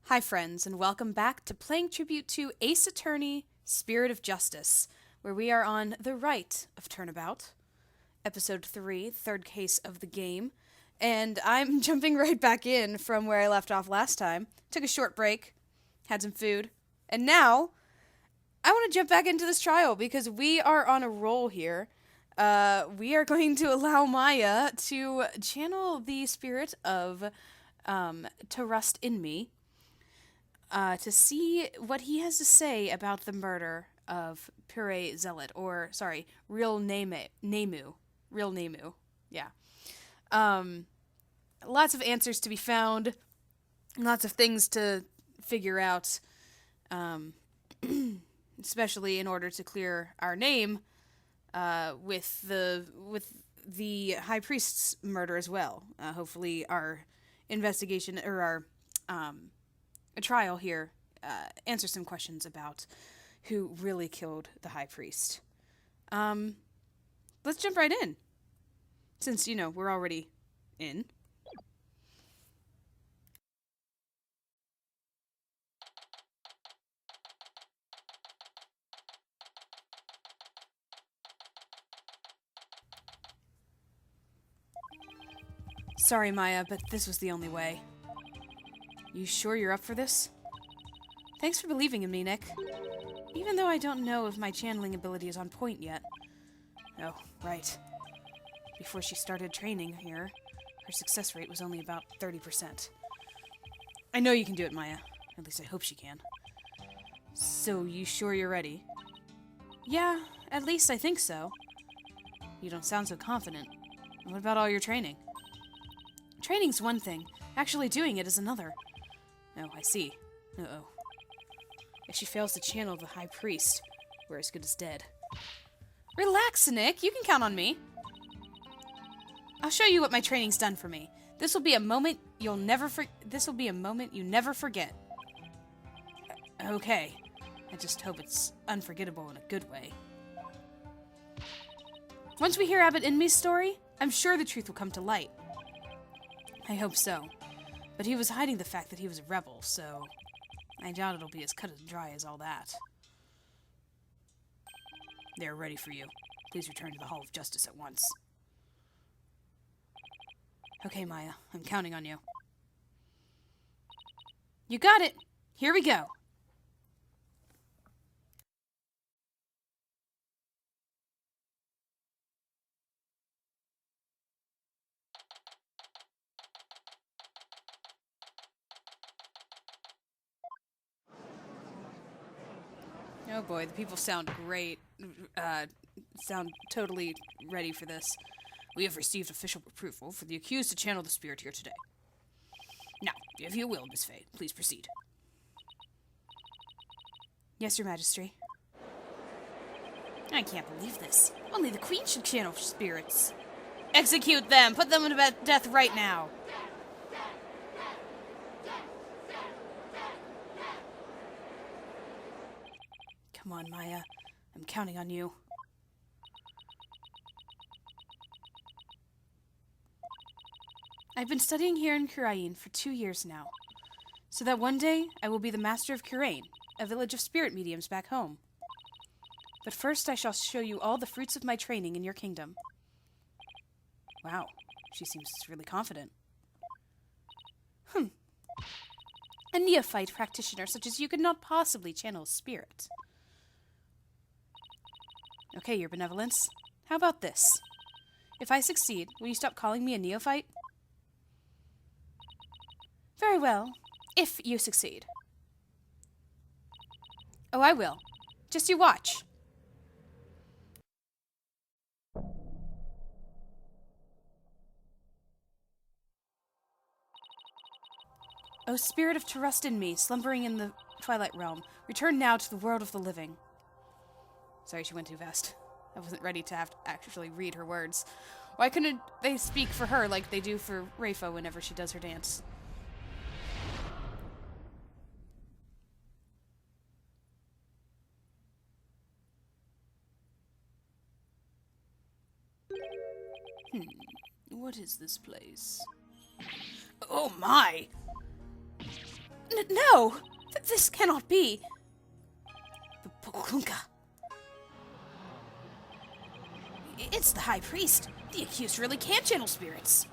Hi, friends, and welcome back to playing tribute to Ace Attorney Spirit of Justice, where we are on the right of Turnabout, Episode 3, third case of the game. And I'm jumping right back in from where I left off last time. Took a short break, had some food, and now I want to jump back into this trial because we are on a roll here. We are going to allow Maya to channel the spirit of to rust in me to see what he has to say about the murder of Pure Zealot, or, sorry, Real Nemu. Real Nemu. Yeah. Lots of answers to be found, lots of things to figure out, especially in order to clear our name with the High Priest's murder as well. Hopefully our investigation, or our a trial here, answer some questions about who really killed the High Priest. Let's jump right in, since, we're already in. Sorry, Maya, but this was the only way. You sure you're up for this? Thanks for believing in me, Nick. Even though I don't know if my channeling ability is on point yet. Oh, right. Before she started training here, her success rate was only about 30%. I know you can do it, Maya. At least I hope she can. So, you sure you're ready? Yeah, at least I think so. You don't sound so confident. What about all your training? Training's one thing. Actually doing it is another. Oh, I see. Uh-oh. If she fails to channel the High Priest, we're as good as dead. Relax, Nick. You can count on me. I'll show you what my training's done for me. This will be a moment you never forget. Okay. I just hope it's unforgettable in a good way. Once we hear Abbot Inme's story, I'm sure the truth will come to light. I hope so. But he was hiding the fact that he was a rebel, so I doubt it'll be as cut and dry as all that. They're ready for you. Please return to the Hall of Justice at once. Okay, Maya. I'm counting on you. You got it! Here we go! Oh boy, the people sound great. Sound totally ready for this. We have received official approval for the accused to channel the spirit here today. Now, if you will, Miss Faye, please proceed. Yes, Your Majesty. I can't believe this. Only the Queen should channel spirits. Execute them! Put them to death right now! Come on, Maya. I'm counting on you. I've been studying here in Kurain for 2 years now, so that one day I will be the master of Kurain, a village of spirit mediums back home. But first I shall show you all the fruits of my training in your kingdom. Wow, she seems really confident. A neophyte practitioner such as you could not possibly channel a spirit. Okay, Your Benevolence. How about this? If I succeed, will you stop calling me a neophyte? Very well, if you succeed. Oh, I will. Just you watch. O spirit of to rust in me, slumbering in the Twilight Realm, return now to the world of the living. Sorry, she went too fast. I wasn't ready to have to actually read her words. Why couldn't they speak for her like they do for Rafa whenever she does her dance? What is this place? Oh my! No! This cannot be! Poklunka. It's the High Priest. The accused really can channel spirits.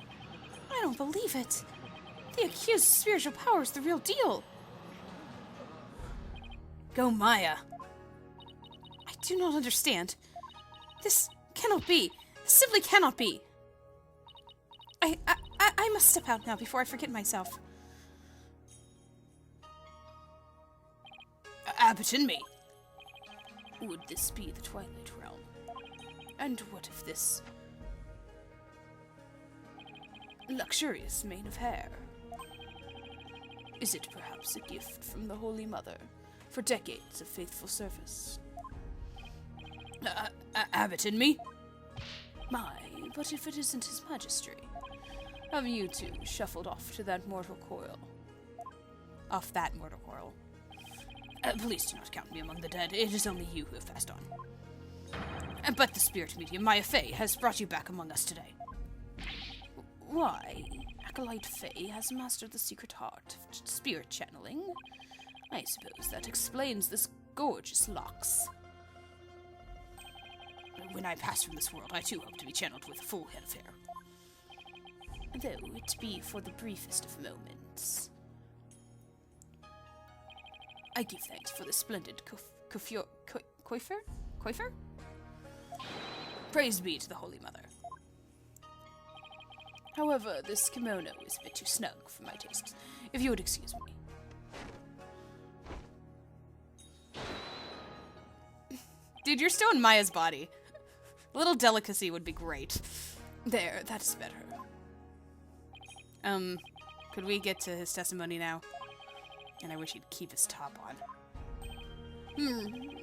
I don't believe it. The accused's spiritual power is the real deal. Go, Maya. I do not understand. This cannot be. This simply cannot be. I must step out now before I forget myself. Abbot and me. Would this be the Twilight Realm? And what if this luxurious mane of hair? Is it perhaps a gift from the Holy Mother for decades of faithful service? Abbot and me? My, but if it isn't His Majesty, have you two shuffled off to that mortal coil? Off that mortal coil. Please do not count me among the dead. It is only you who have passed on. But the spirit medium, Maya Fey, has brought you back among us today. Why? Acolyte Fey has mastered the secret art of spirit channeling. I suppose that explains this gorgeous locks. When I pass from this world, I too hope to be channeled with a full head of hair. Though it be for the briefest of moments. I give thanks for the splendid coiffure? Praise be to the Holy Mother. However, this kimono is a bit too snug for my taste. If you would excuse me. Dude, you're still in Maya's body. A little delicacy would be great. There, that is better. Could we get to his testimony now? And I wish he'd keep his top on.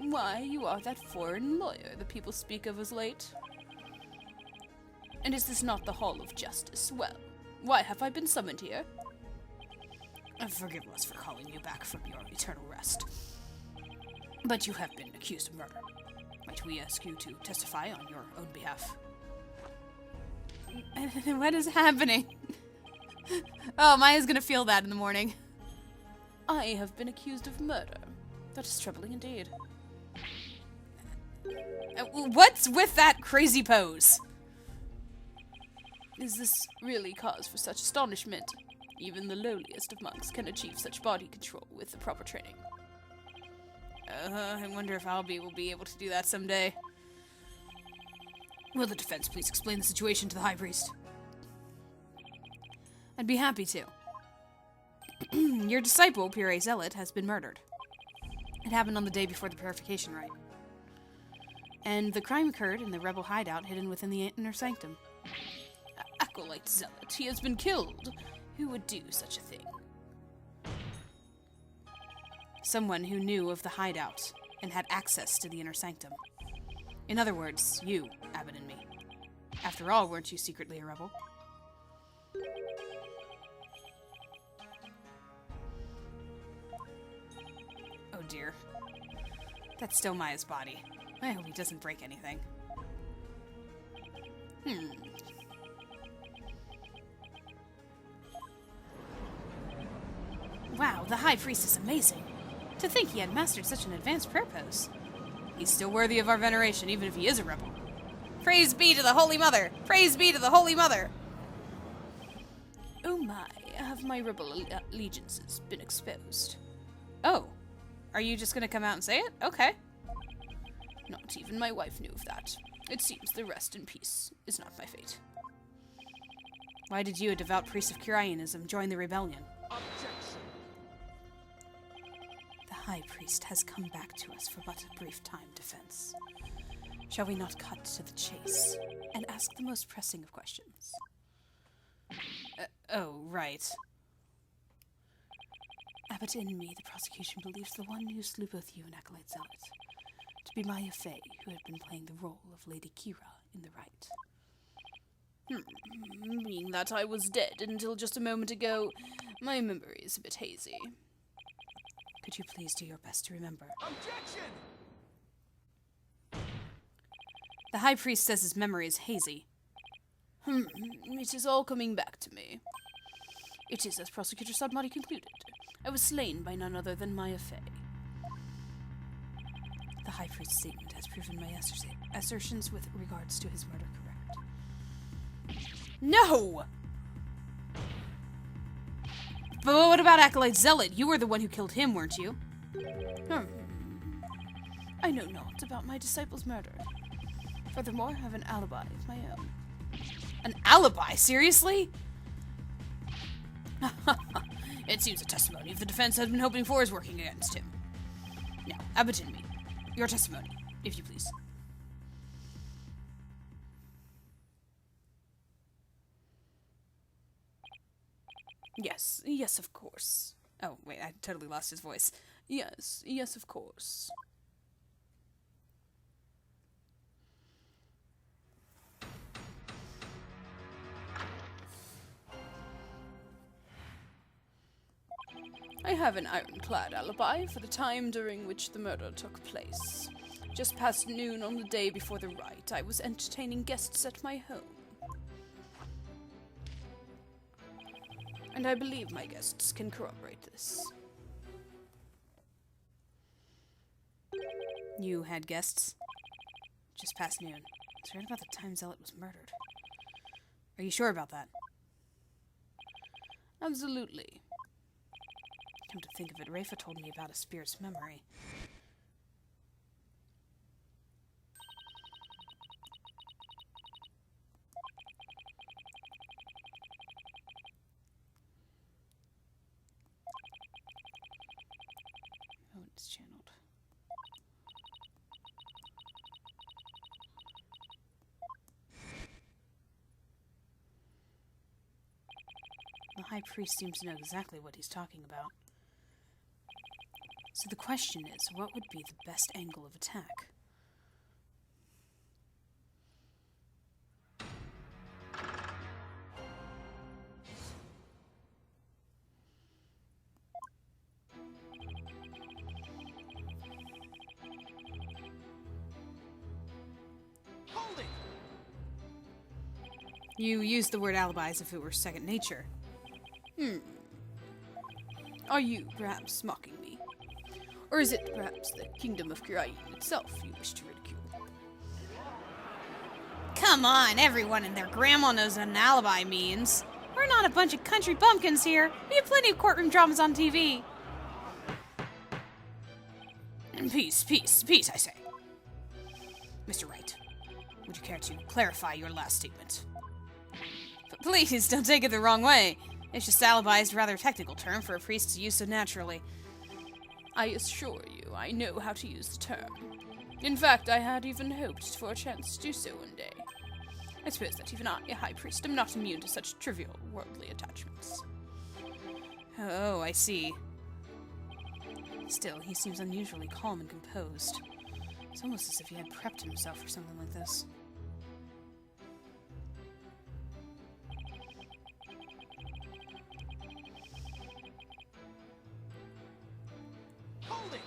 Why, you are that foreign lawyer the people speak of as late. And is this not the Hall of Justice? Well, why have I been summoned here? Forgive us for calling you back from your eternal rest. But you have been accused of murder. Might we ask you to testify on your own behalf? What is happening? Oh, Maya's gonna feel that in the morning. I have been accused of murder. That is troubling indeed. What's with that crazy pose? Is this really cause for such astonishment? Even the lowliest of monks can achieve such body control with the proper training. I wonder if Albie will be able to do that someday. Will the defense please explain the situation to the High Priest? I'd be happy to. Your disciple, Pure Zealot, has been murdered. It happened on the day before the purification rite. And the crime occurred in the rebel hideout hidden within the inner sanctum. Acolyte Zealot, he has been killed. Who would do such a thing? Someone who knew of the hideout and had access to the inner sanctum. In other words, you, Abbot and me. After all, weren't you secretly a rebel? Oh dear. That's still Maya's body. I hope he doesn't break anything. Wow, the High Priest is amazing. To think he had mastered such an advanced prayer pose. He's still worthy of our veneration, even if he is a rebel. Praise be to the Holy Mother! Praise be to the Holy Mother! Oh my, have my rebel allegiances been exposed? Oh. Are you just gonna come out and say it? Okay. Not even my wife knew of that. It seems the rest in peace is not my fate. Why did you, a devout priest of Curianism, join the rebellion? Objection. The High Priest has come back to us for but a brief time, Defense. Shall we not cut to the chase and ask the most pressing of questions? Oh, right. Abbot in me, the prosecution believes the one who slew both you and Acolyte Zealot to be Maya Fey, who had been playing the role of Lady Kira in the rite. Being that I was dead until just a moment ago, my memory is a bit hazy. Could you please do your best to remember? Objection! The High Priest says his memory is hazy. It is all coming back to me. It is as Prosecutor Sudmati concluded. I was slain by none other than Maya Fey. The High Priest's statement has proven my assertions with regards to his murder correct. No! But what about Acolyte Zealot? You were the one who killed him, weren't you? I know not about my disciple's murder. Furthermore, I have an alibi of my own. An alibi? Seriously? It seems a testimony of the defense has been hoping for is working against him. Now, Abatin me. Your testimony, if you please. Yes, of course. Oh, wait, I totally lost his voice. Yes, of course. I have an ironclad alibi for the time during which the murder took place. Just past noon on the day before the riot, I was entertaining guests at my home. And I believe my guests can corroborate this. You had guests? Just past noon. It's right about the time Zealot was murdered. Are you sure about that? Absolutely. Come to think of it, Rafa told me about a spirit's memory. Oh, it's channeled. The High Priest seems to know exactly what he's talking about. So the question is, what would be the best angle of attack? Hold it! You used the word alibi as if it were second nature. Are you perhaps mocking me? Or is it perhaps the kingdom of Kirain itself you wish to ridicule? Come on, everyone and their grandma knows what an alibi means. We're not a bunch of country bumpkins here. We have plenty of courtroom dramas on TV. Peace, I say. Mr. Wright, would you care to clarify your last statement? But please, don't take it the wrong way. It's just alibi is a rather technical term for a priest to use so naturally. I assure you, I know how to use the term. In fact, I had even hoped for a chance to do so one day. I suppose that even I, a high priest, am not immune to such trivial worldly attachments. Oh, I see. Still, he seems unusually calm and composed. It's almost as if he had prepped himself for something like this. Hold it!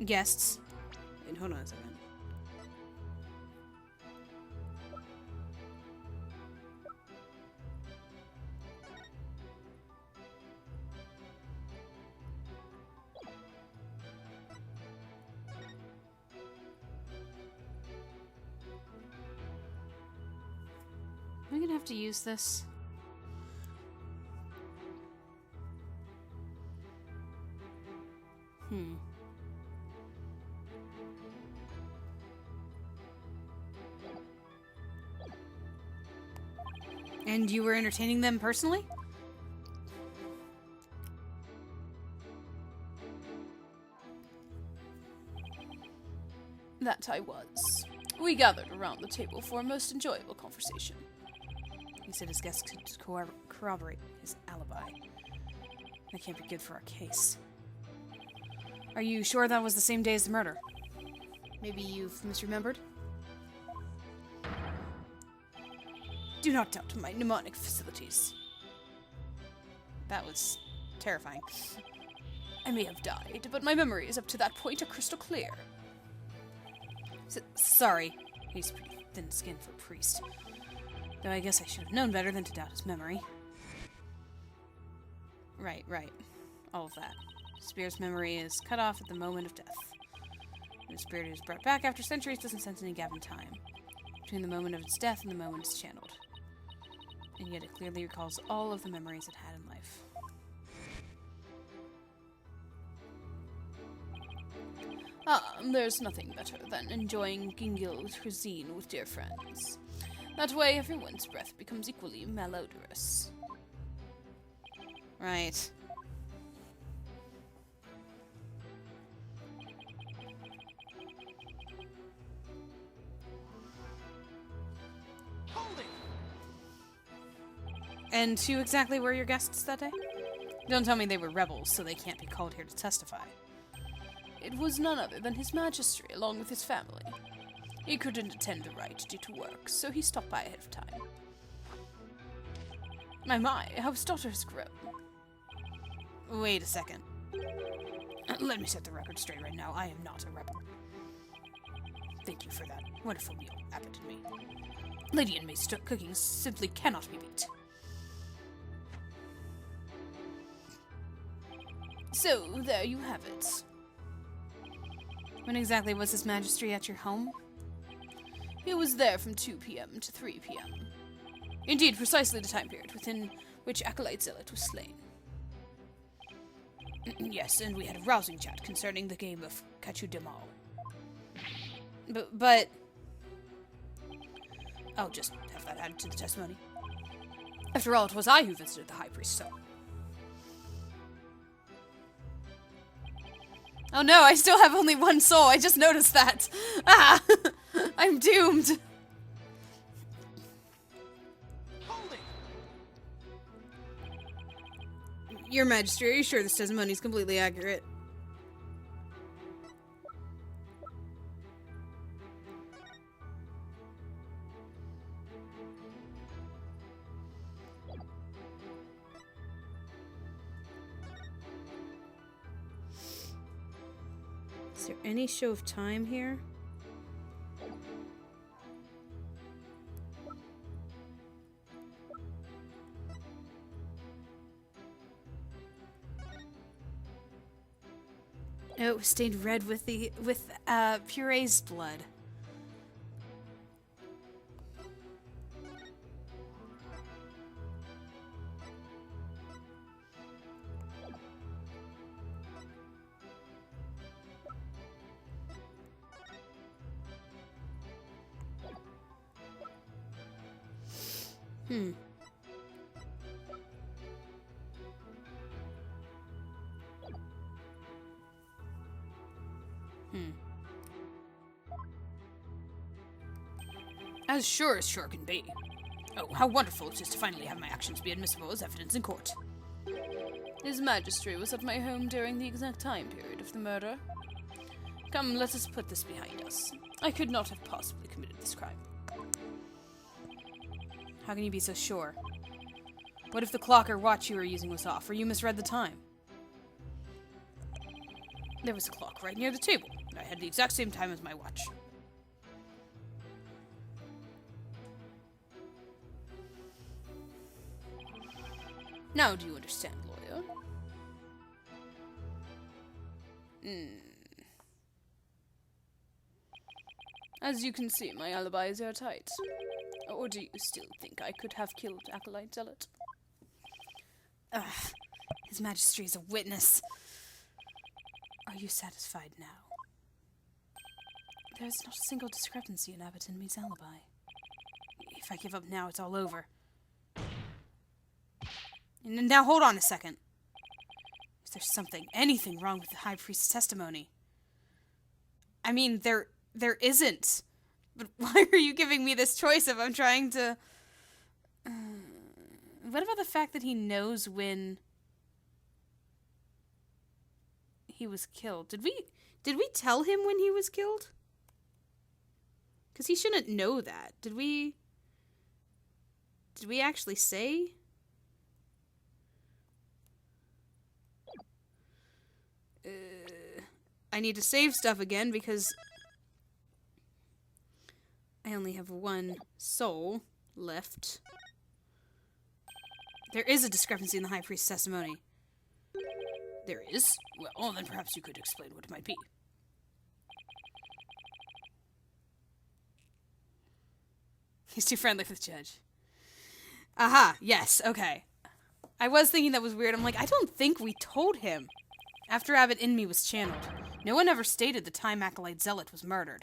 Guests. Wait, hold on a second. Am I gonna have to use this? And you were entertaining them personally? That I was. We gathered around the table for a most enjoyable conversation. He said his guests could corroborate his alibi. That can't be good for our case. Are you sure that was the same day as the murder? Maybe you've misremembered? Do not doubt my mnemonic facilities. That was terrifying. I may have died, but my memories up to that point are crystal clear. Sorry. He's pretty thin-skinned for a priest. Though I guess I should have known better than to doubt his memory. Right. All of that. Spirit's memory is cut off at the moment of death. When the spirit is brought back after centuries doesn't sense any gap in time between the moment of its death and the moment it's channeled. And yet it clearly recalls all of the memories it had in life. There's nothing better than enjoying Gingil cuisine with dear friends. That way everyone's breath becomes equally malodorous. Right. Holding! And who exactly were your guests that day? Don't tell me they were rebels, so they can't be called here to testify. It was none other than His Majesty, along with his family. He couldn't attend the rite due to work, so he stopped by ahead of time. My, how his daughter has grown. Wait a second. Let me set the record straight right now. I am not a rebel. Thank you for that wonderful meal, Abbott and me. Lady and May's cooking simply cannot be beat. So, there you have it. When exactly was His Majesty at your home? He was there from 2 p.m. to 3 p.m. Indeed, precisely the time period within which Acolyte Zealot was slain. Yes, and we had a rousing chat concerning the game of Kachu Demal. But... I'll just have that added to the testimony. After all, it was I who visited the High Priest, so... Oh no, I still have only one soul. I just noticed that. Ah! I'm doomed. Holding! Your Majesty, are you sure this testimony is completely accurate? Is there any show of time here? Oh, it was stained red with Puree's blood. As sure can be. Oh, how wonderful it is to finally have my actions be admissible as evidence in court. His Majesty was at my home during the exact time period of the murder. Come, let us put this behind us. I could not have possibly committed this crime. How can you be so sure? What if the clock or watch you were using was off, or you misread the time? There was a clock right near the table. I had the exact same time as my watch. Now do you understand, lawyer? As you can see, my alibi is airtight. Or do you still think I could have killed Acolyte Zealot? Ugh, His Majesty is a witness. Are you satisfied now? There is not a single discrepancy in Abbott and me's alibi. If I give up now, it's all over. And now hold on a second. Is there something, anything wrong with the High Priest's testimony? I mean, there isn't. But why are you giving me this choice if I'm trying to... what about the fact that he knows when he was killed? Did we tell him when he was killed? Because he shouldn't know that. Did we actually say? I need to save stuff again because I only have one soul left. There is a discrepancy in the High Priest's testimony. There is? Well, then perhaps you could explain what it might be. He's too friendly for the judge. Aha, yes, okay. I was thinking that was weird. I'm like, I don't think we told him. After Abbot Inmee was channeled, no one ever stated the time Acolyte Zealot was murdered.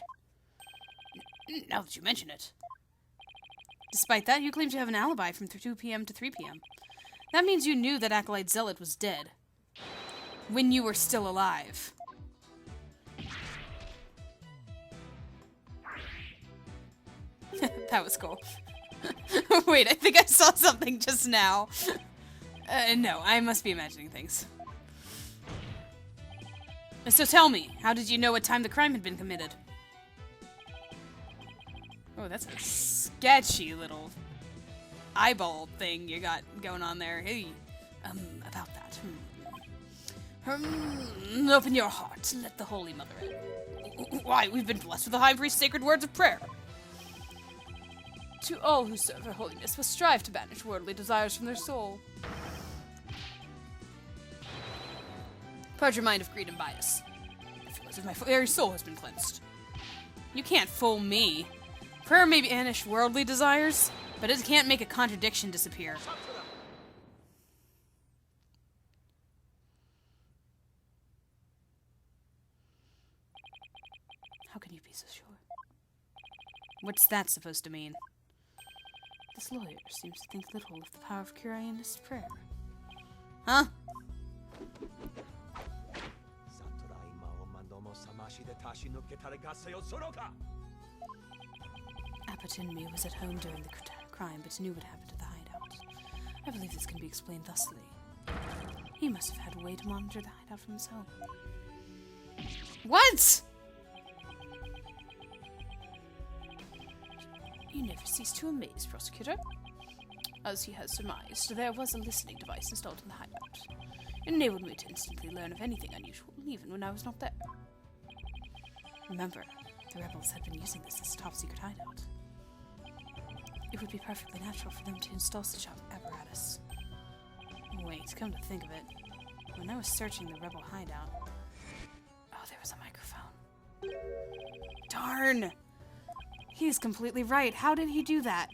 Now that you mention it. Despite that, you claim to have an alibi from 2 p.m. to 3 p.m. That means you knew that Acolyte Zealot was dead. When you were still alive. That was cool. Wait, I think I saw something just now. No, I must be imagining things. So tell me, how did you know what time the crime had been committed? Oh, that's a sketchy little eyeball thing you got going on there. Hey, about that. Open your heart, let the Holy Mother in. Why, we've been blessed with the High Priest's sacred words of prayer. To all who serve her holiness must strive to banish worldly desires from their soul. Purge your mind of greed and bias. I feel as if my very soul has been cleansed. You can't fool me. Prayer may banish worldly desires, but it can't make a contradiction disappear. How can you be so sure? What's that supposed to mean? This lawyer seems to think little of the power of Kyraianist prayer. Huh? Abbot Inmee was at home during the crime, but knew what happened at the hideout. I believe this can be explained thusly. He must have had a way to monitor the hideout from his home. What?! You never cease to amaze, Prosecutor. As he has surmised, there was a listening device installed in the hideout. It enabled me to instantly learn of anything unusual, even when I was not there. Remember, the rebels had been using this as a top-secret hideout. It would be perfectly natural for them to install such apparatus. Wait, come to think of it, when I was searching the rebel hideout... Oh, there was a microphone. Darn! He's completely right. How did he do that?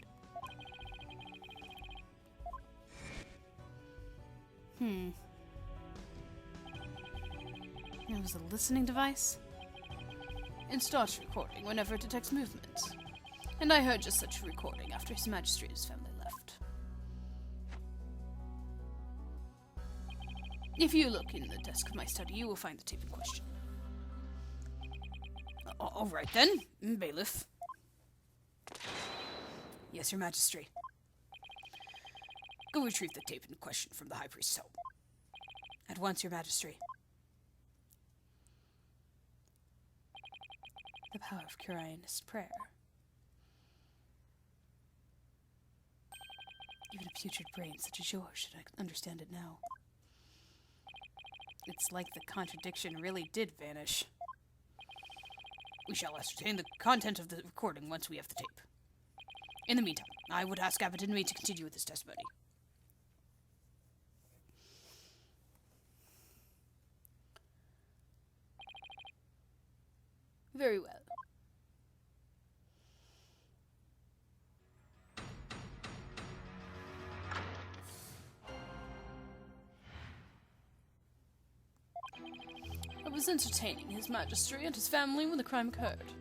It was a listening device? It starts recording whenever it detects movement. And I heard just such a recording after His Majesty and his family left. If you look in the desk of my study, you will find the tape in question. All right then, bailiff. Yes, Your Majesty. Go retrieve the tape in question from the High Priest's home. At once, Your Majesty. The power of Kyraianist prayer. Even a putrid brain such as yours should understand it now. It's like the contradiction really did vanish. We shall ascertain the content of the recording once we have the tape. In the meantime, I would ask Abbot Inmee to continue with his testimony. Very well. I was entertaining His Majesty and his family when the crime occurred.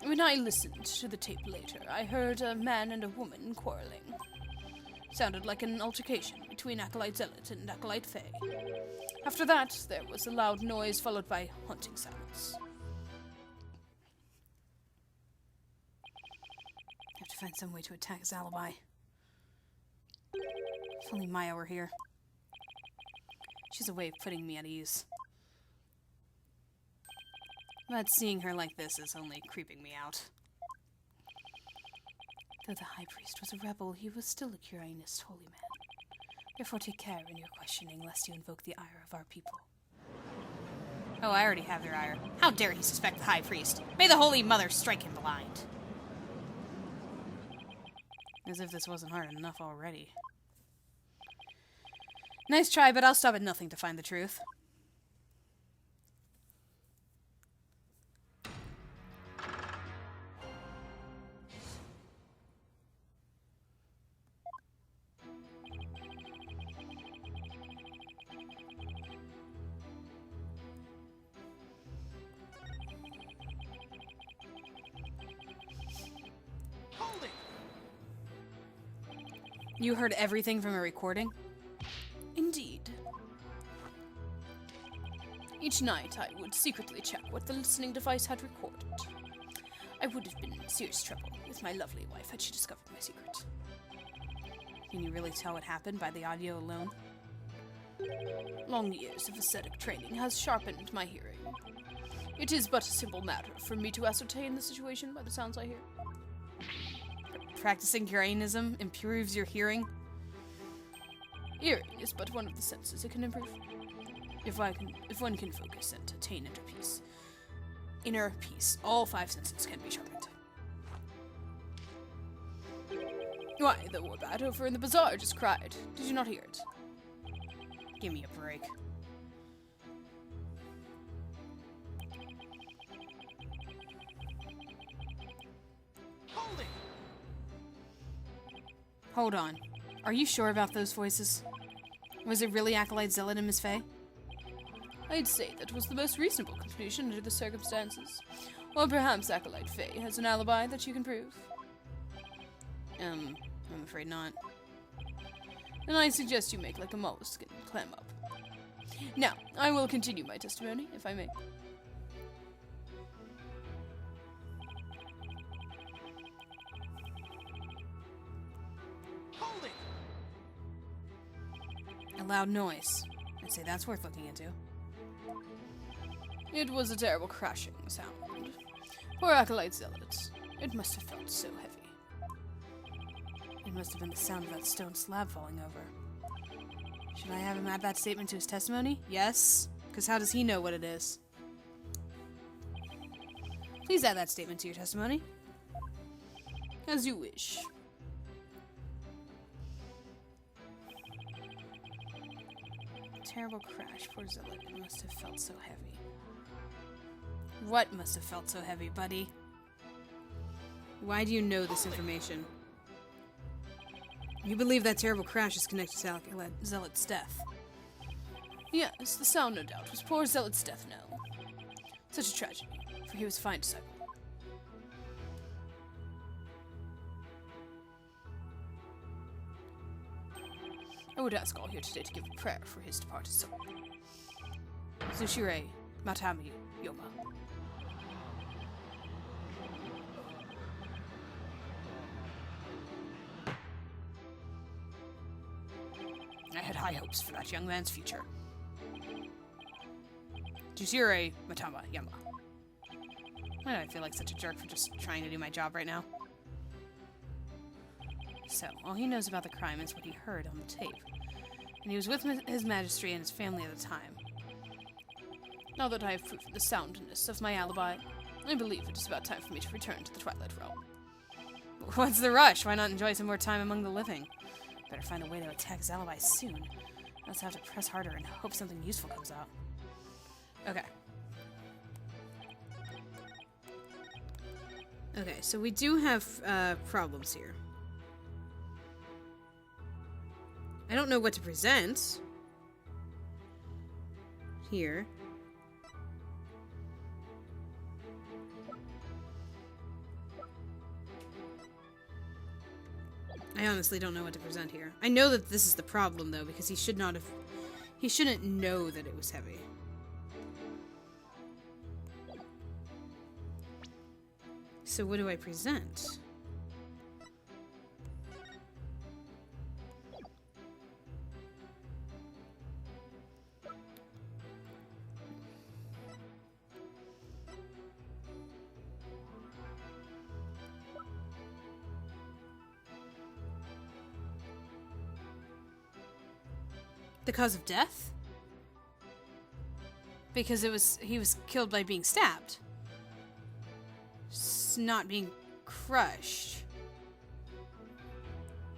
When I listened to the tape later, I heard a man and a woman quarreling. Sounded like an altercation between Acolyte Zealot and Acolyte Faye. After that, there was a loud noise followed by haunting silence. I have to find some way to attack his alibi. If only Maya were here. She's a way of putting me at ease. But seeing her like this is only creeping me out. Though the High Priest was a rebel, he was still a Kyraianist holy man. Therefore take care in your questioning, lest you invoke the ire of our people. Oh, I already have their ire. How dare he suspect the High Priest? May the Holy Mother strike him blind. As if this wasn't hard enough already. Nice try, but I'll stop at nothing to find the truth. Holding. You heard everything from a recording? Indeed. Each night I would secretly check what the listening device had recorded. I would have been in serious trouble with my lovely wife had she discovered my secret. Can you really tell what happened by the audio alone? Long years of ascetic training has sharpened my hearing. It is but a simple matter for me to ascertain the situation by the sounds I hear. Practicing Urainism improves your hearing? Hearing is but one of the senses it can improve. If one can focus and attain inner peace, all 5 senses can be sharpened. Why, the warbat over in the bazaar just cried. Did you not hear it? Give me a break. Holding. Hold on. Are you sure about those voices? Was it really Acolyte Zealot and Miss Faye? I'd say that was the most reasonable conclusion under the circumstances. Or perhaps Acolyte Faye has an alibi that you can prove. I'm afraid not. Then I suggest you make like a mollusk and climb up. Now, I will continue my testimony, if I may. Holding. A loud noise. I'd say that's worth looking into. It was a terrible crashing sound. Poor Acolyte Zealot. It must have felt so heavy. It must have been the sound of that stone slab falling over. Should I have him add that statement to his testimony? Yes? Because how does he know what it is? Please add that statement to your testimony. As you wish. Terrible crash. Poor Zealot. It must have felt so heavy. What must have felt so heavy, buddy? Why do you know this information? You believe that terrible crash is connected to Acolyte Zealot's death. Yes, the sound, no doubt, was poor Zealot's death knell. Such a tragedy, for he was a fine disciple. I would ask all here today to give a prayer for his departed soul. Zushire Matami Yoma. I had high hopes for that young man's future. Jushire Matama Yama. Why do I feel like such a jerk for just trying to do my job right now? So, all he knows about the crime is what he heard on the tape. And he was with his Majesty and his family at the time. Now that I have proven the soundness of my alibi, I believe it is about time for me to return to the Twilight Realm. What's the rush? Why not enjoy some more time among the living? Better find a way to attack his alibi soon. I also have to press harder and hope something useful comes out. Okay. Okay, so we do have problems here. I don't know what to present here. I honestly don't know what to present here. I know that this is the problem, though, because he shouldn't know that it was heavy. So what do I present? The cause of death? Because he was killed by being stabbed. Not being crushed.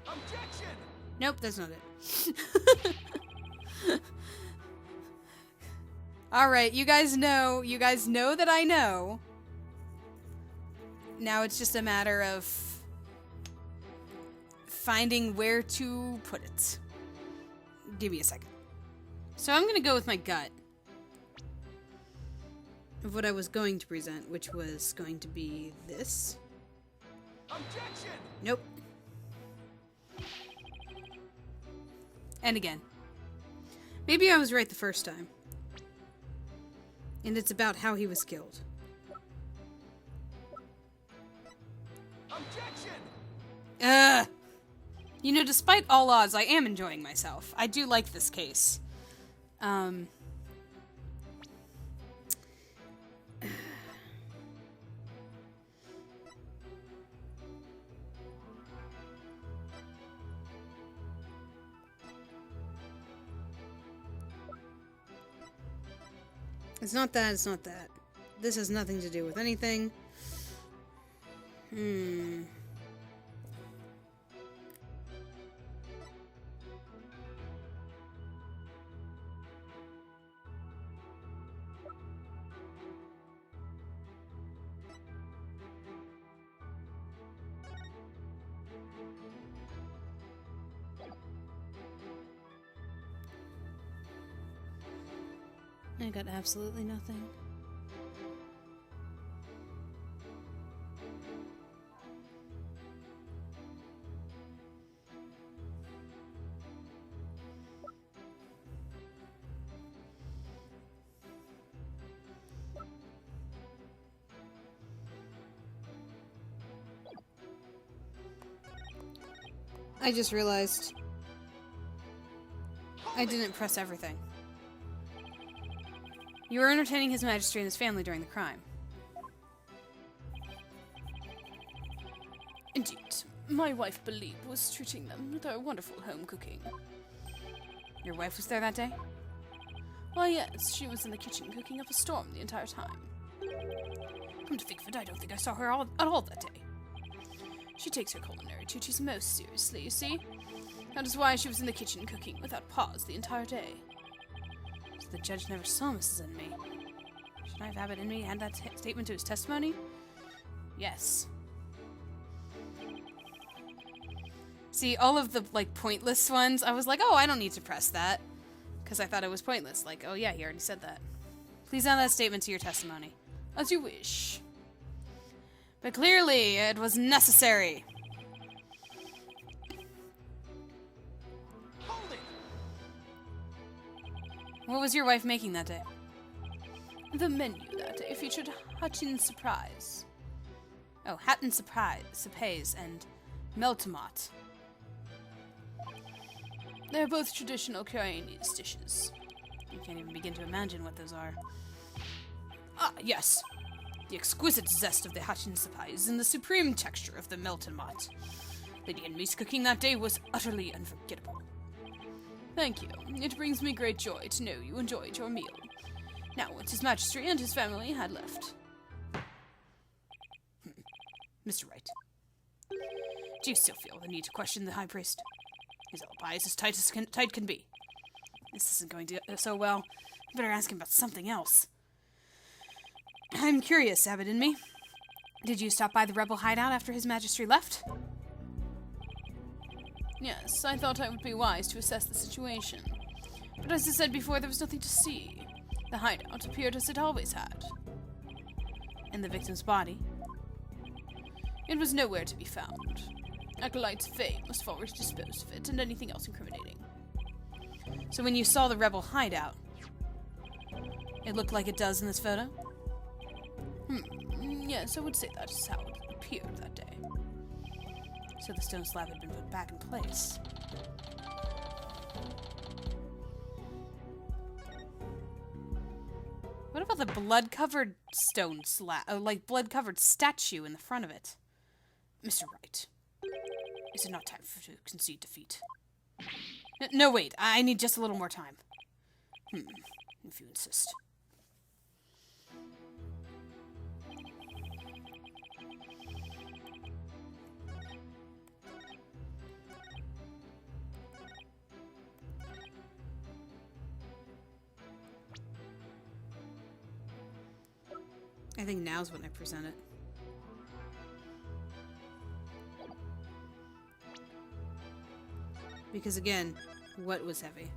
Objection! Nope, that's not it. Alright, you guys know that I know. Now it's just a matter of finding where to put it. Give me a second. So I'm gonna go with my gut of what I was going to present, which was going to be this. Objection! Nope. And again. Maybe I was right the first time. And it's about how he was killed. Objection! You know, despite all odds, I am enjoying myself. I do like this case. It's not that, it's not that. This has nothing to do with anything. I got absolutely nothing. I just realized I didn't press everything. You were entertaining His Majesty and his family during the crime. Indeed. My wife, Believe, was treating them with her wonderful home cooking. Your wife was there that day? Why, yes, she was in the kitchen cooking up a storm the entire time. Come to think of it, I don't think I saw her at all that day. She takes her culinary duties most seriously, you see. That is why she was in the kitchen cooking without pause the entire day. So the judge never saw Mrs. Inmee. Should I have Abbott Inmee add that statement to his testimony? Yes. See, all of the, pointless ones, I was like, oh, I don't need to press that. Because I thought it was pointless. Like, oh yeah, he already said that. Please add that statement to your testimony. As you wish. But clearly, it was necessary. Hold it! What was your wife making that day? The menu that day featured Hatchin Surprise. Oh, Hatton Surprise and Meltamot. They're both traditional Chinese dishes. You can't even begin to imagine what those are. Ah, yes. The exquisite zest of the Hatchin Surprise and the supreme texture of the Meltamot. Lady Inmee's cooking that day was utterly unforgettable. Thank you. It brings me great joy to know you enjoyed your meal. Now, once His Majesty and his family had left. Mr. Wright, do you still feel the need to question the High Priest? His alibi is as tight can be. This isn't going to go so well. I better ask him about something else. I'm curious, Abbott Inmee. Did you stop by the rebel hideout after His Majesty left? Yes, I thought it would be wise to assess the situation. But as I said before, there was nothing to see. The hideout appeared as it always had. And the victim's body? It was nowhere to be found. Acolyte's Faye must have already disposed of it and anything else incriminating. So when you saw the rebel hideout, it looked like it does in this photo? Yes, I would say that is how it appeared that day. So the stone slab had been put back in place. What about the blood-covered stone slab, blood-covered statue in the front of it? Mr. Wright, is it not time to concede defeat? No, wait, I need just a little more time. If you insist. I think now's when I present it. Because again, what was heavy?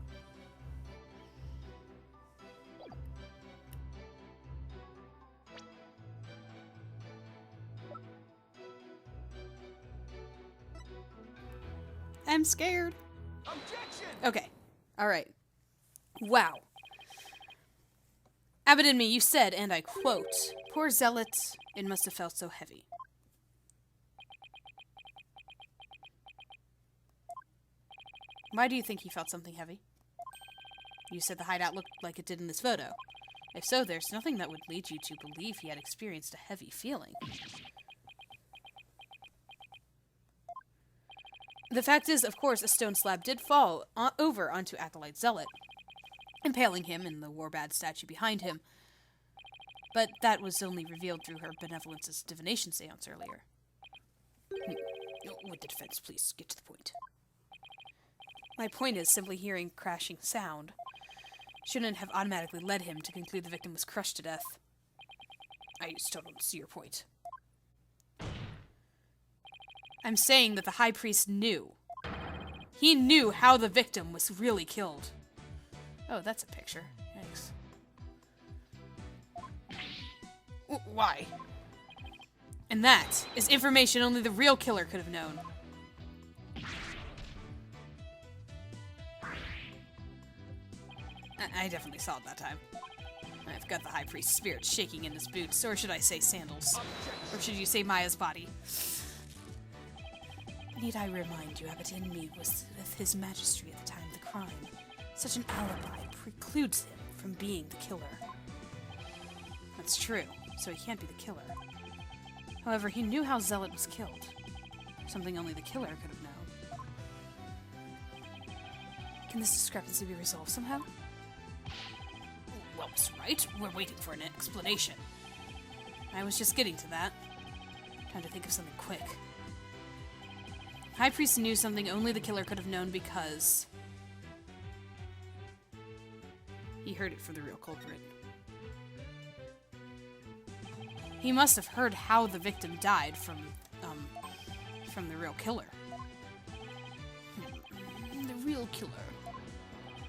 I'm scared. Objection! Okay. Alright. Wow. Abbott and me, you said, and I quote, "Poor zealot, it must have felt so heavy." Why do you think he felt something heavy? You said the hideout looked like it did in this photo. If so, there's nothing that would lead you to believe he had experienced a heavy feeling. The fact is, of course, a stone slab did fall over onto Acolyte Zealot, impaling him and the Warbad statue behind him. But that was only revealed through her Benevolence's divination seance earlier. Would the defense please get to the point? My point is, simply hearing crashing sound shouldn't have automatically led him to conclude the victim was crushed to death. I still don't see your point. I'm saying that the High Priest knew. He knew how the victim was really killed. Oh, that's a picture. Thanks. Why? And that is information only the real killer could have known. I definitely saw it that time. I've got the High Priest's spirit shaking in his boots, or should I say sandals? Or should you say Maya's body? Need I remind you, Abbot Inmee was with his majesty at the time of the crime. Such an alibi precludes him from being the killer. That's true, so he can't be the killer. However, he knew how Zealot was killed. Something only the killer could have known. Can this discrepancy be resolved somehow? Well, Mr. Wright, we're waiting for an explanation. I was just getting to that. Time to think of something quick. High Priest knew something only the killer could have known because he heard it from the real culprit. He must have heard how the victim died from the real killer. The real killer.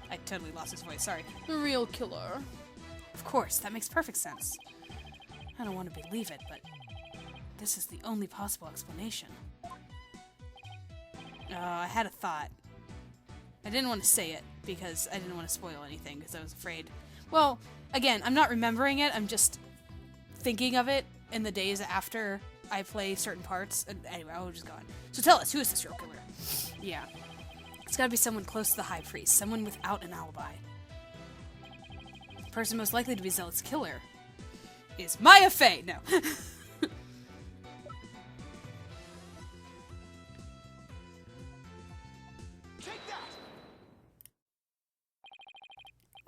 I totally lost his voice, sorry. The real killer. Of course, that makes perfect sense. I don't want to believe it, but this is the only possible explanation. I had a thought. I didn't want to say it because I didn't want to spoil anything because I was afraid. Well, again, I'm not remembering it. I'm just thinking of it in the days after I play certain parts. And anyway, I was just going. So tell us, who is this real killer? Yeah. It's gotta be someone close to the High Priest. Someone without an alibi. The person most likely to be Zealot's killer is Maya Fey! No.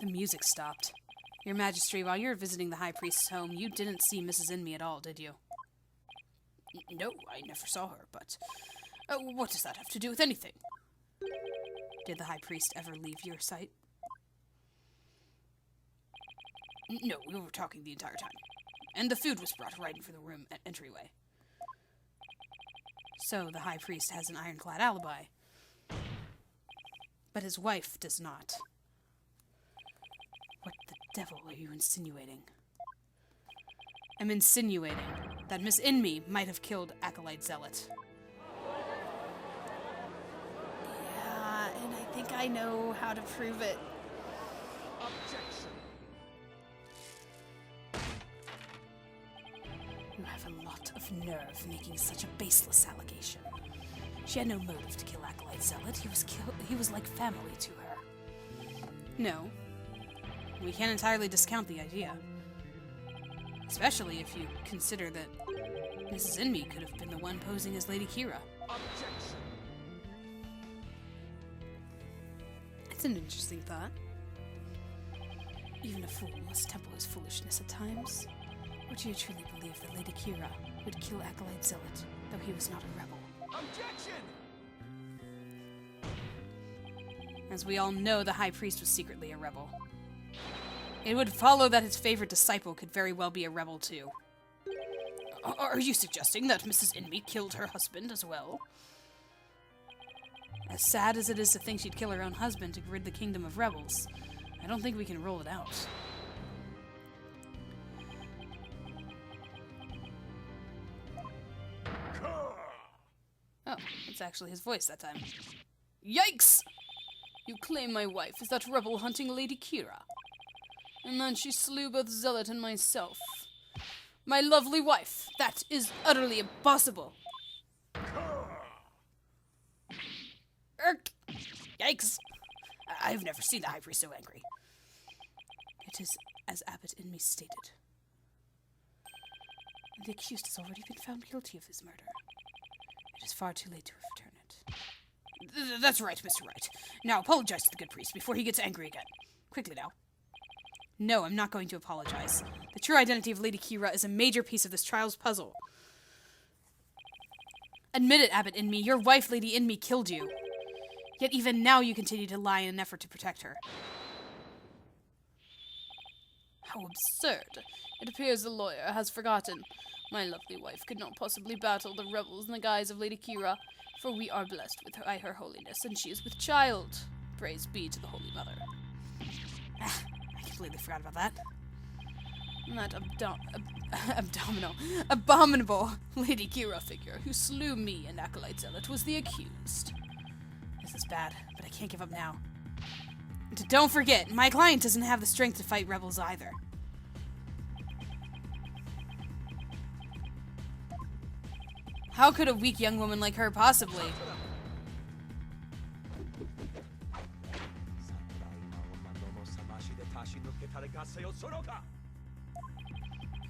The music stopped. Your Majesty, while you were visiting the High Priest's home, you didn't see Mrs. Inmee at all, did you? No, I never saw her, but what does that have to do with anything? Did the High Priest ever leave your sight? No, we were talking the entire time. And the food was brought right in for the room entryway. So the High Priest has an ironclad alibi. But his wife does not. What the devil are you insinuating? I'm insinuating that Miss Inmee might have killed Acolyte Zealot. Yeah, and I think I know how to prove it. Objection! You have a lot of nerve making such a baseless allegation. She had no motive to kill Acolyte Zealot. He was like family to her. No. We can't entirely discount the idea. Especially if you consider that Mrs. Inmee could have been the one posing as Lady Kira. Objection! It's an interesting thought. Even a fool must temper his foolishness at times. Or do you truly believe that Lady Kira would kill Acolyte Zealot, though he was not a rebel? Objection! As we all know, the High Priest was secretly a rebel. It would follow that his favorite disciple could very well be a rebel too. Are you suggesting that Mrs. Inmee killed her husband as well? As sad as it is to think she'd kill her own husband to rid the kingdom of rebels, I don't think we can rule it out. Oh, it's actually his voice that time. Yikes! You claim my wife is that rebel-hunting Lady Kira. And then she slew both Zealot and myself. My lovely wife! That is utterly impossible! Irk! Yikes! I've never seen the High Priest so angry. It is as Abbot Inmee stated. The accused has already been found guilty of this murder. It is far too late to return it. That's right, Mr. Wright. Now apologize to the good priest before he gets angry again. Quickly now. No, I'm not going to apologize. The true identity of Lady Kira is a major piece of this trial's puzzle. Admit it, Abbot Inmee. Your wife, Lady Inmee, killed you. Yet even now you continue to lie in an effort to protect her. How absurd. It appears the lawyer has forgotten. My lovely wife could not possibly battle the rebels in the guise of Lady Kira, for we are blessed with her holiness, and she is with child. Praise be to the Holy Mother. I completely forgot about that. And that abominable Lady Kira figure who slew me and Acolyte Zealot was the accused. This is bad, but I can't give up now. And don't forget, my client doesn't have the strength to fight rebels either. How could a weak young woman like her possibly?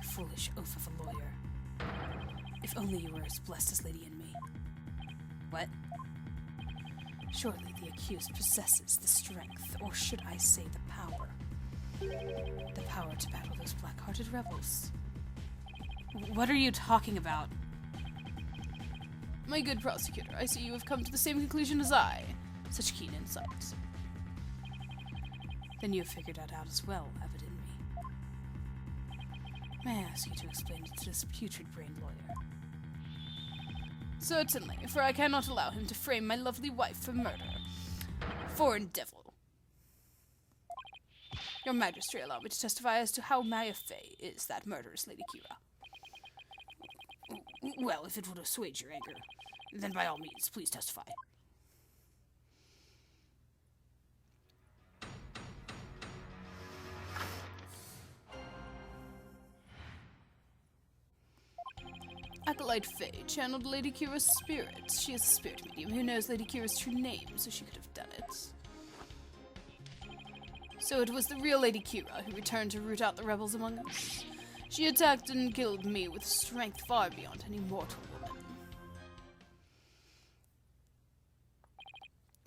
Foolish oaf of a lawyer. If only you were as blessed as Lady Inmee. What? Surely the accused possesses the strength, or should I say the power. The power to battle those black-hearted rebels. What are you talking about? My good prosecutor, I see you have come to the same conclusion as I. Such keen insight. Then you have figured that out as well, Abbot Inmee. May I ask you to explain it to this putrid-brained lawyer? Certainly, for I cannot allow him to frame my lovely wife for murder. Foreign devil. Your Majesty, allow me to testify as to how Maya Fey is that murderous Lady Kira. Well, if it would assuage your anger, then by all means, please testify. Acolyte Fey channeled Lady Kira's spirit. She is a spirit medium who knows Lady Kira's true name, so she could have done it. So it was the real Lady Kira who returned to root out the rebels among us. She attacked and killed me with strength far beyond any mortal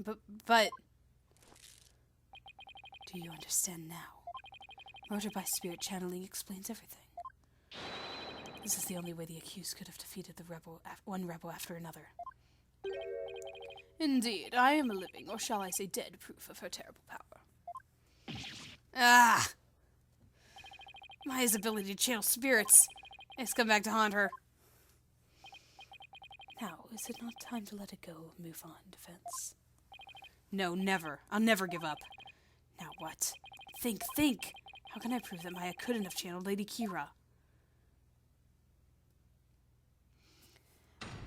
woman. But... Do you understand now? Murder by spirit channeling explains everything. This is the only way the accused could have defeated one rebel after another. Indeed, I am a living, or shall I say dead, proof of her terrible power. Ah! Maya's ability to channel spirits has come back to haunt her. Now, is it not time to let it go, move on, defense? No, never. I'll never give up. Now what? Think! How can I prove that Maya couldn't have channeled Lady Kira?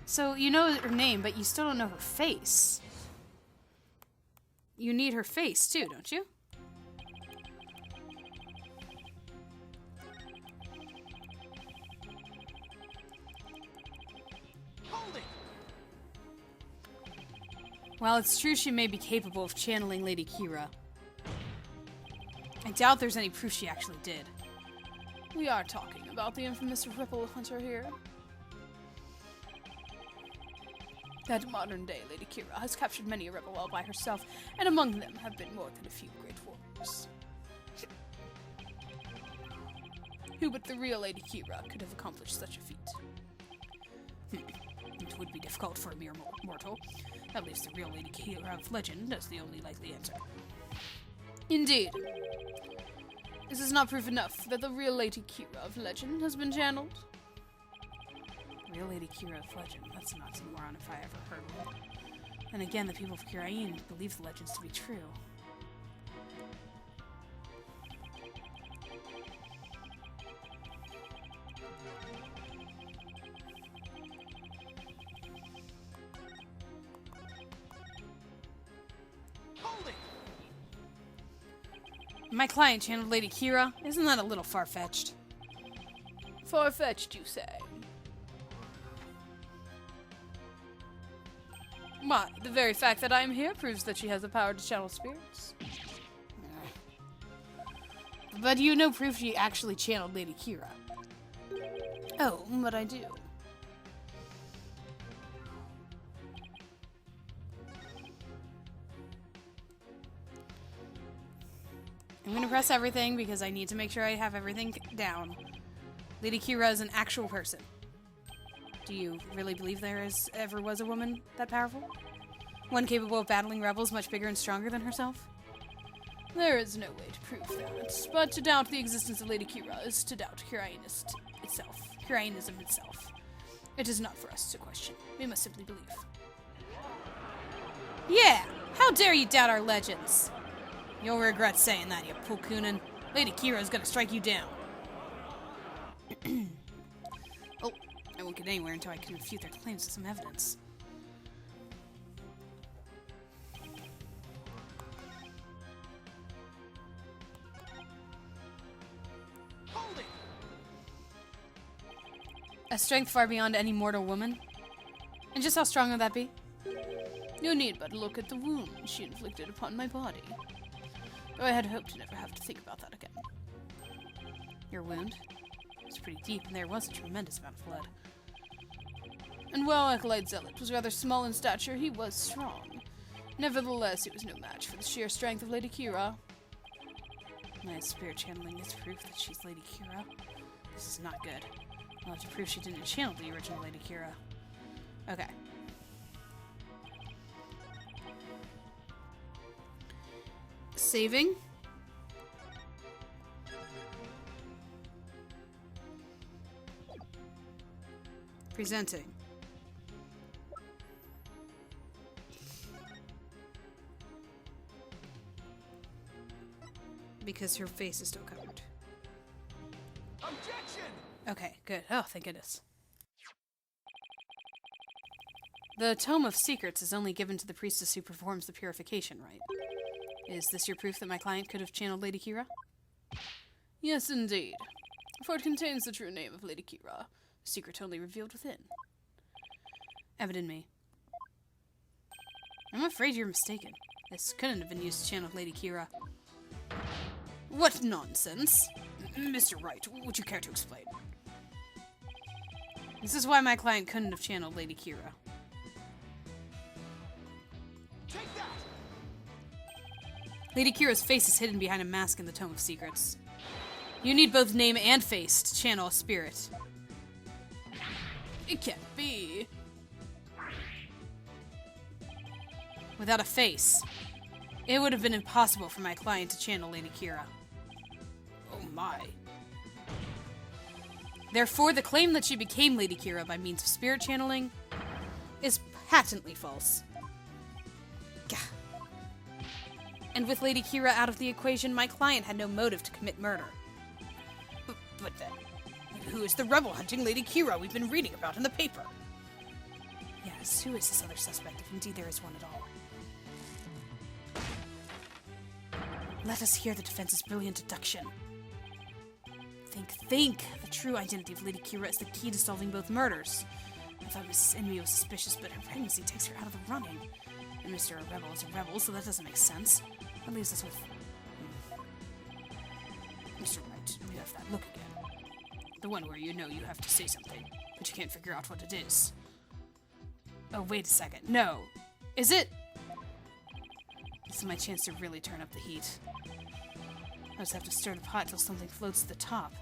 So, you know her name, but you still don't know her face. You need her face, too, don't you? Hold it! While it's true she may be capable of channeling Lady Kira, I doubt there's any proof she actually did. We are talking about the infamous Ripple Hunter here. That modern-day Lady Kira has captured many a rebel all by herself, and among them have been more than a few great warriors. Who but the real Lady Kira could have accomplished such a feat? It would be difficult for a mere mortal. At least the real Lady Kira of legend is the only likely answer. Indeed. This is not proof enough that the real Lady Kira of legend has been channeled. real Lady Kira of legend. That's an oxymoron if I ever heard one. And again, the people of Kirain believe the legends to be true. Hold it! My client channeled Lady Kira. Isn't that a little far-fetched? Far-fetched, you say? Why, the very fact that I am here proves that she has the power to channel spirits. But you no proof she actually channeled Lady Kira. Oh, but I do. I'm gonna press everything because I need to make sure I have everything down. Lady Kira is an actual person. Do you really believe ever was a woman that powerful? One capable of battling rebels much bigger and stronger than herself? There is no way to prove that, but to doubt the existence of Lady Kira is to doubt Kirainism itself. It is not for us to question. We must simply believe. Yeah! How dare you doubt our legends? You'll regret saying that, you Pulkunen. Lady Kira is gonna strike you down. Oh, I won't get anywhere until I can refute their claims with some evidence. Hold it! A strength far beyond any mortal woman? And just how strong would that be? You need but look at the wound she inflicted upon my body. Though I had hoped to never have to think about that again. Your wound? It was pretty deep, and there was a tremendous amount of blood. And while Acolyte Zealot was rather small in stature, he was strong. Nevertheless, he was no match for the sheer strength of Lady Kira. My spirit channeling is proof that she's Lady Kira. This is not good. I'll have to prove she didn't channel the original Lady Kira. Okay. Saving. Presenting. Because her face is still covered. Objection! Okay, good. Oh, thank goodness. The Tome of Secrets is only given to the priestess who performs the purification rite. Is this your proof that my client could have channeled Lady Kira? Yes, indeed. For it contains the true name of Lady Kira, a secret only revealed within. Evident me. I'm afraid you're mistaken. This couldn't have been used to channel Lady Kira. What nonsense! Mr. Wright, would you care to explain? This is why my client couldn't have channeled Lady Kira. Take that! Lady Kira's face is hidden behind a mask in the Tome of Secrets. You need both name and face to channel a spirit. It can't be. Without a face, it would have been impossible for my client to channel Lady Kira. Oh my. Therefore, the claim that she became Lady Kira by means of spirit channeling is patently false. Gah. And with Lady Kira out of the equation, my client had no motive to commit murder. But then, who is the rebel hunting Lady Kira we've been reading about in the paper? Yes, who is this other suspect, if indeed there is one at all? Let us hear the defense's brilliant deduction. Think. The true identity of Lady Kira is the key to solving both murders. I thought Mrs. Envy was suspicious, but her pregnancy takes her out of the running. And Mr. Rebel is a rebel, so that doesn't make sense. That leaves us with... Mr. Wright, you have that look again. The one where you know you have to say something, but you can't figure out what it is. Oh, wait a second. No. Is it? This is my chance to really turn up the heat. I just have to stir the pot till something floats to the top.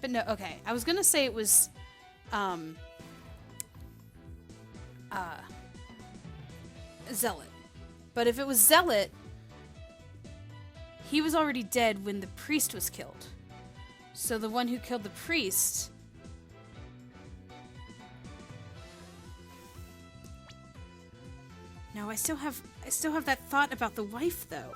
But no, okay. I was gonna say it was, Zealot. But if it was Zealot, he was already dead when the priest was killed. So the one who killed the priest I still have that thought about the wife, though.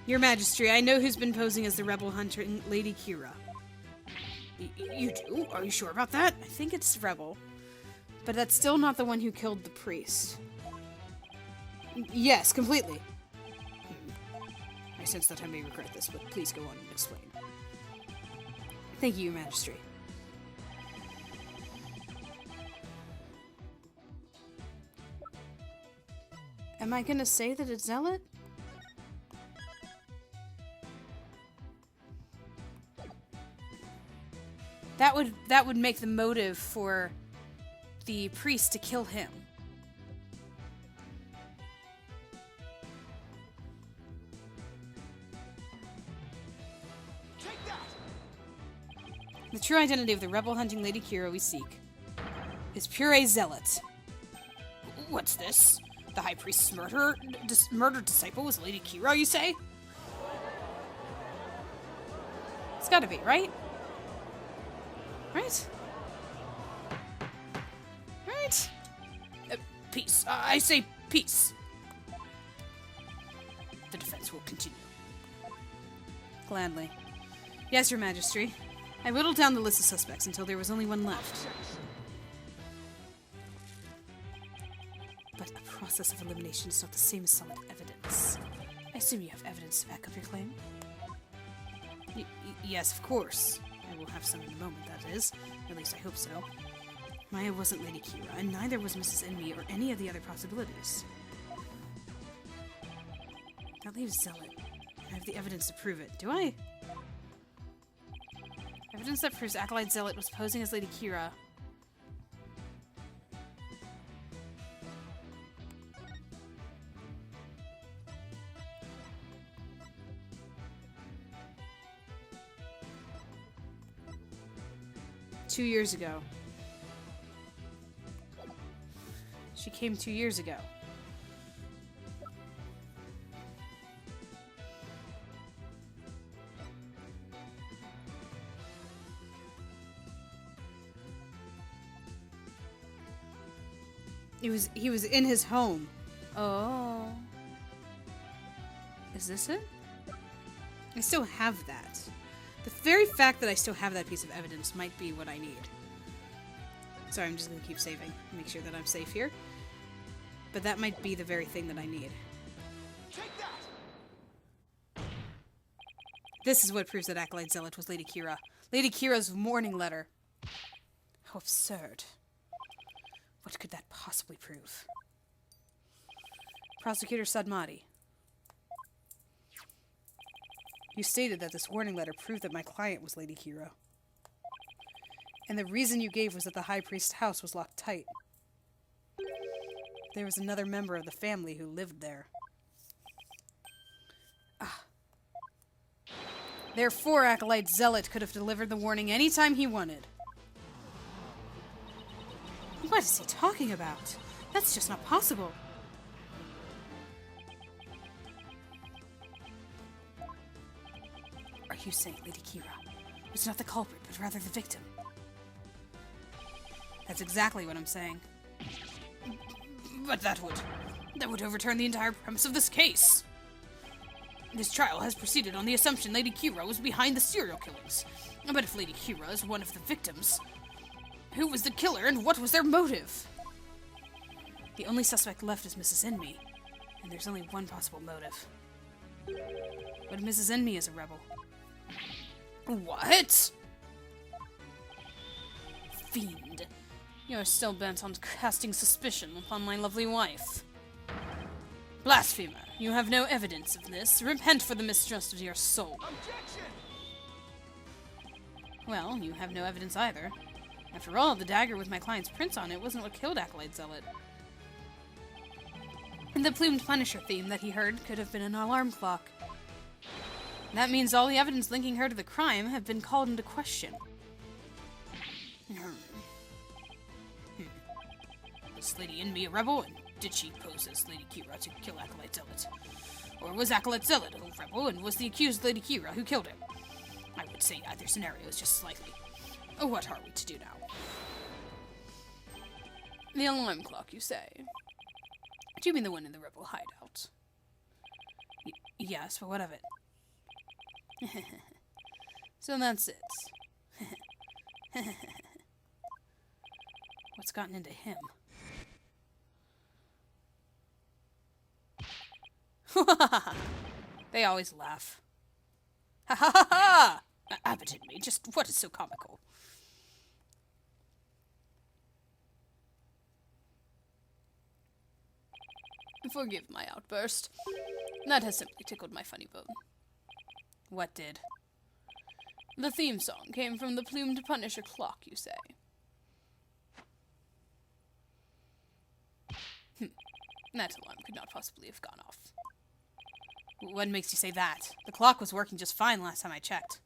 Your Majesty, I know who's been posing as the rebel hunter in Lady Kira. You do? Are you sure about that? I think it's Rebel. But that's still not the one who killed the priest. Yes, completely. I sense that I may regret this, but please go on and explain. Thank you, Your Majesty. Am I gonna say that it's Zealot? That would make the motive for the priest to kill him. The true identity of the rebel hunting Lady Kira we seek is pure Zealot. What's this? The High Priest's murdered disciple was Lady Kira, you say? It's gotta be, right? Right? Right? Peace. I say peace. The defense will continue. Gladly. Yes, Your Majesty. I whittled down the list of suspects until there was only one left. But a process of elimination is not the same as solid evidence. I assume you have evidence to back up your claim? Yes, of course. I will have some in a moment, that is. At least I hope so. Maya wasn't Lady Kira, and neither was Mrs. Enmi or any of the other possibilities. That leaves Zealot. I have the evidence to prove it. Do I? Evidence that proves Acolyte Zealot was posing as Lady Kira. Two years ago. She came 2 years ago. He was in his home. Oh. Is this it? I still have that. The very fact that I still have that piece of evidence might be what I need. Sorry, I'm just gonna keep saving. Make sure that I'm safe here. But that might be the very thing that I need. This is what proves that Acolyte Zealot was Lady Kira. Lady Kira's warning letter. How absurd. What could that possibly prove? Prosecutor Sadmati. You stated that this warning letter proved that my client was Lady Kira. And the reason you gave was that the High Priest's house was locked tight. There was another member of the family who lived there. Therefore, Acolyte Zealot could have delivered the warning anytime he wanted. What is he talking about? That's just not possible. Are you saying Lady Kira was not the culprit, but rather the victim? That's exactly what I'm saying. But that would overturn the entire premise of this case. This trial has proceeded on the assumption Lady Kira was behind the serial killings. But if Lady Kira is one of the victims, who was the killer and what was their motive? The only suspect left is Mrs. Enmi, and there's only one possible motive. But Mrs. Enmi is a rebel. What? Fiend. You're still bent on casting suspicion upon my lovely wife. Blasphemer, you have no evidence of this. Repent for the mistrust of your soul. Objection! Well, you have no evidence either. After all, the dagger with my client's prints on it wasn't what killed Acolyte Zealot. And the plumed Punisher theme that he heard could have been an alarm clock. That means all the evidence linking her to the crime have been called into question. Is Lady Enmi a rebel? And Did she pose as Lady Kira to kill Acolyte Zealot? Or was Acolyte Zealot a rebel and was the accused Lady Kira who killed him? I would say either scenario is just slightly. What are we to do now? The alarm clock, you say? Do you mean the one in the rebel hideout? Yes, but what of it? So that's it. What's gotten into him? They always laugh. Ha ha ha ha! Abbott and me, just what is so comical? Forgive my outburst. That has simply tickled my funny bone. What did? The theme song came from the Plumed Punisher clock, you say? That alarm could not possibly have gone off. What makes you say that? The clock was working just fine last time I checked.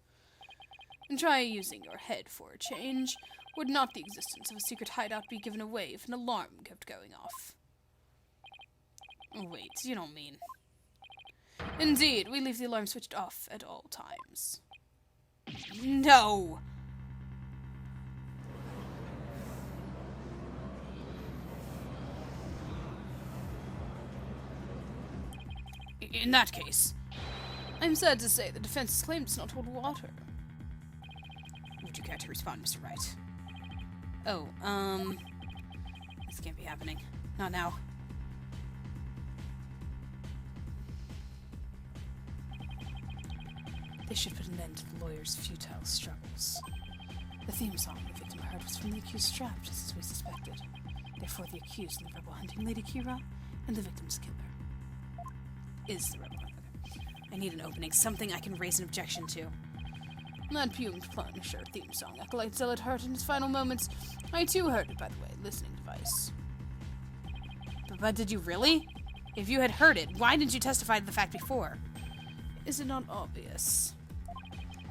Try using your head for a change. Would not the existence of a secret hideout be given away if an alarm kept going off? Wait, you don't mean... Indeed, we leave the alarm switched off at all times. No! In that case... I'm sad to say the defense's claim does not hold water. Would you care to respond, Mr. Wright? Oh, This can't be happening. Not now. This should put an end to the lawyer's futile struggles. The theme song the victim heard was from the accused Strap, just as we suspected. Therefore, the accused in the rebel hunting Lady Kira and the victim's killer is the rebel hunter. I need an opening, something I can raise an objection to. That Plumed Punisher theme song Acolyte Zealot heard in his final moments. I too heard it, by the way, listening device. But did you really? If you had heard it, why didn't you testify to the fact before? Is it not obvious?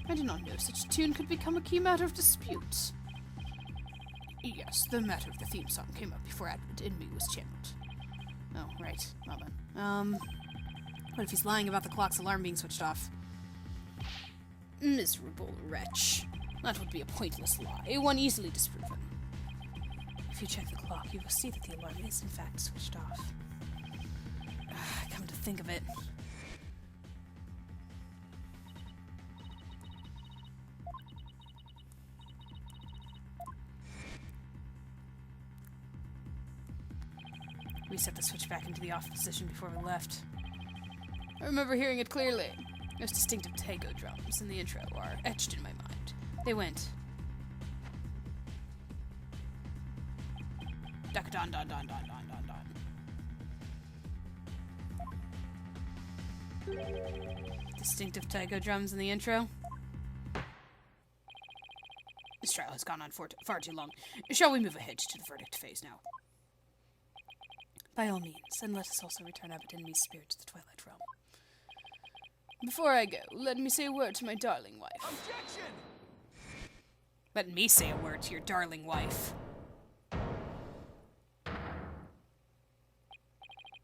I did not know such a tune could become a key matter of dispute. Yes, the matter of the theme song came up before Advent in Me was channeled. Oh, right. Well then. What if he's lying about the clock's alarm being switched off? Miserable wretch. That would be a pointless lie, one easily disproven. If you check the clock, you will see that the alarm is in fact switched off. Come to think of it. We set the switch back into the off position before we left. I remember hearing it clearly. Those distinctive Tego drums in the intro are etched in my mind. They went... Duck-a-don, don, don, don, don, don, don. Distinctive Tego drums in the intro? This trial has gone on far too long. Shall we move ahead to the verdict phase now? By all means, and let us also return Abbott and Me's spirit to the Twilight Realm. Before I go, let me say a word to my darling wife. Objection! Let me say a word to your darling wife.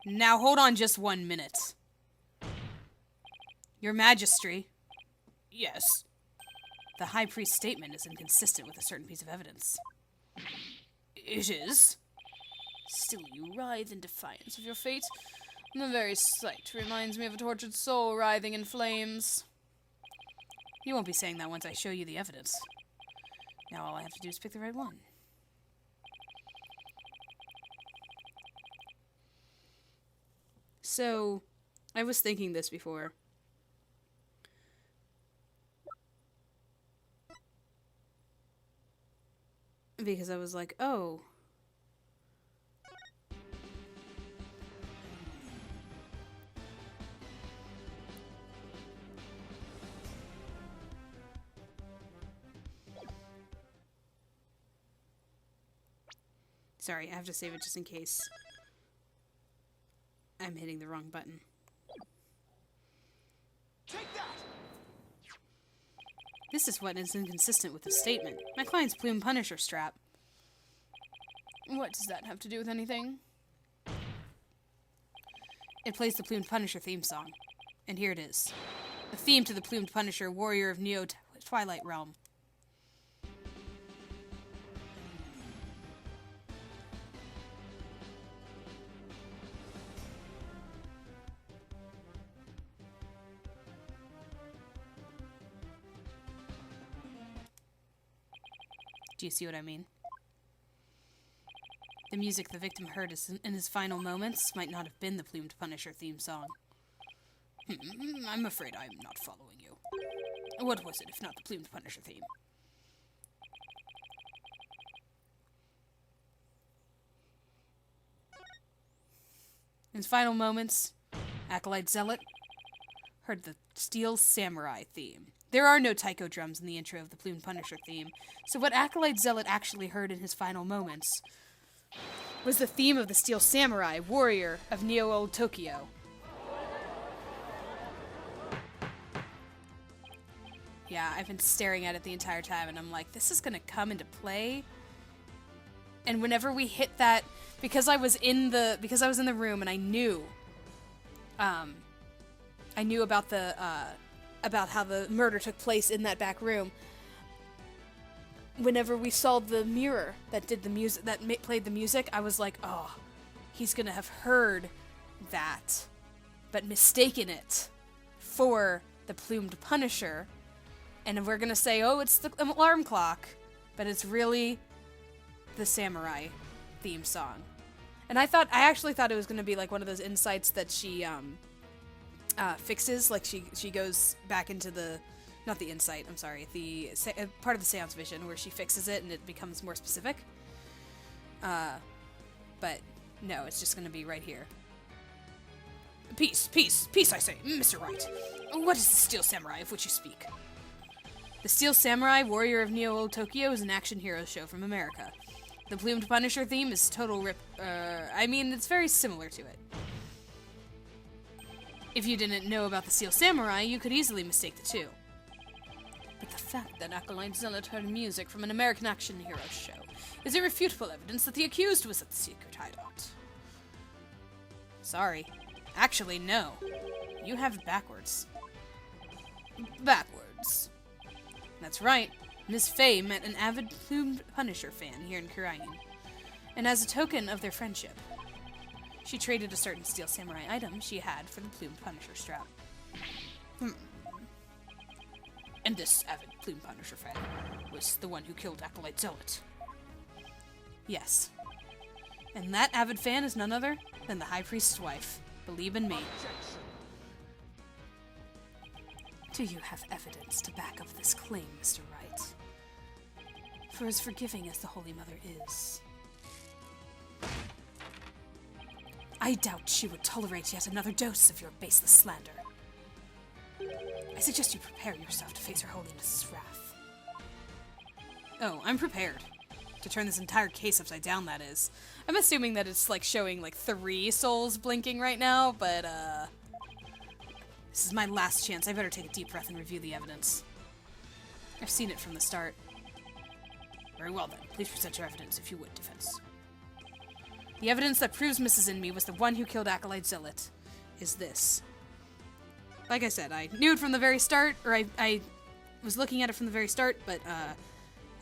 Now hold on just 1 minute. Your Majesty. Yes. The High Priest's statement is inconsistent with a certain piece of evidence. It is? Still you writhe in defiance of your fate. The very sight reminds me of a tortured soul writhing in flames. You won't be saying that once I show you the evidence. Now all I have to do is pick the right one. So, I was thinking this before. Because I was like, oh... Sorry, I have to save it just in case I'm hitting the wrong button. Take that! This is what is inconsistent with the statement. My client's Plumed Punisher strap. What does that have to do with anything? it plays the Plumed Punisher theme song. And here it is. The theme to the Plumed Punisher, Warrior of Neo Twilight Realm. Do you see what I mean? The music the victim heard in his final moments might not have been the Plumed Punisher theme song. I'm afraid I'm not following you. What was it, if not the Plumed Punisher theme? In his final moments, Acolyte Zealot heard the Steel Samurai theme. There are no taiko drums in the intro of the Plumed Punisher theme, so what Acolyte Zealot actually heard in his final moments was the theme of the Steel Samurai, Warrior of Neo Old Tokyo. Yeah, I've been staring at it the entire time, and I'm like, this is gonna come into play. And whenever we hit that, because I was in the room and I knew about how the murder took place in that back room. Whenever we saw the mirror that did the music, played the music, I was like, oh, he's gonna have heard that, but mistaken it for the Plumed Punisher, and we're gonna say, oh, it's the alarm clock, but it's really the samurai theme song. And I actually thought it was gonna be like one of those insights that she fixes, like she goes back into the, not the insight, I'm sorry, the part of the seance vision where she fixes it and it becomes more specific. But no, it's just gonna be right here. Peace, I say, Mr. Wright. What is the Steel Samurai of which you speak? The Steel Samurai, Warrior of Neo Old Tokyo, is an action hero show from America. The Plumed Punisher theme is total it's very similar to it. If you didn't know about the Steel Samurai, you could easily mistake the two. But the fact that Acolyte Zealot heard music from an American action hero show is irrefutable evidence that the accused was at the secret hideout. Sorry. Actually, no. You have it backwards. Backwards. That's right. Miss Faye met an avid Plumed Punisher fan here in Kurain. And as a token of their friendship, she traded a certain Steel Samurai item she had for the Plumed Punisher strap. And this avid Plumed Punisher fan was the one who killed Acolyte Zealot. Yes. And that avid fan is none other than the High Priest's wife. Believe in me. Do you have evidence to back up this claim, Mr. Wright? For as forgiving as the Holy Mother is, I doubt she would tolerate yet another dose of your baseless slander. I suggest you prepare yourself to face Her Holiness's wrath. Oh, I'm prepared. To turn this entire case upside down, that is. I'm assuming that it's, like, showing, like, 3 souls blinking right now, but, this is my last chance. I better take a deep breath and review the evidence. I've seen it from the start. Very well, then. Please present your evidence, if you would, defense. The evidence that proves Mrs. Inmee was the one who killed Acolyte Zealot is this. Like I said, I knew it from the very start, or I was looking at it from the very start, but,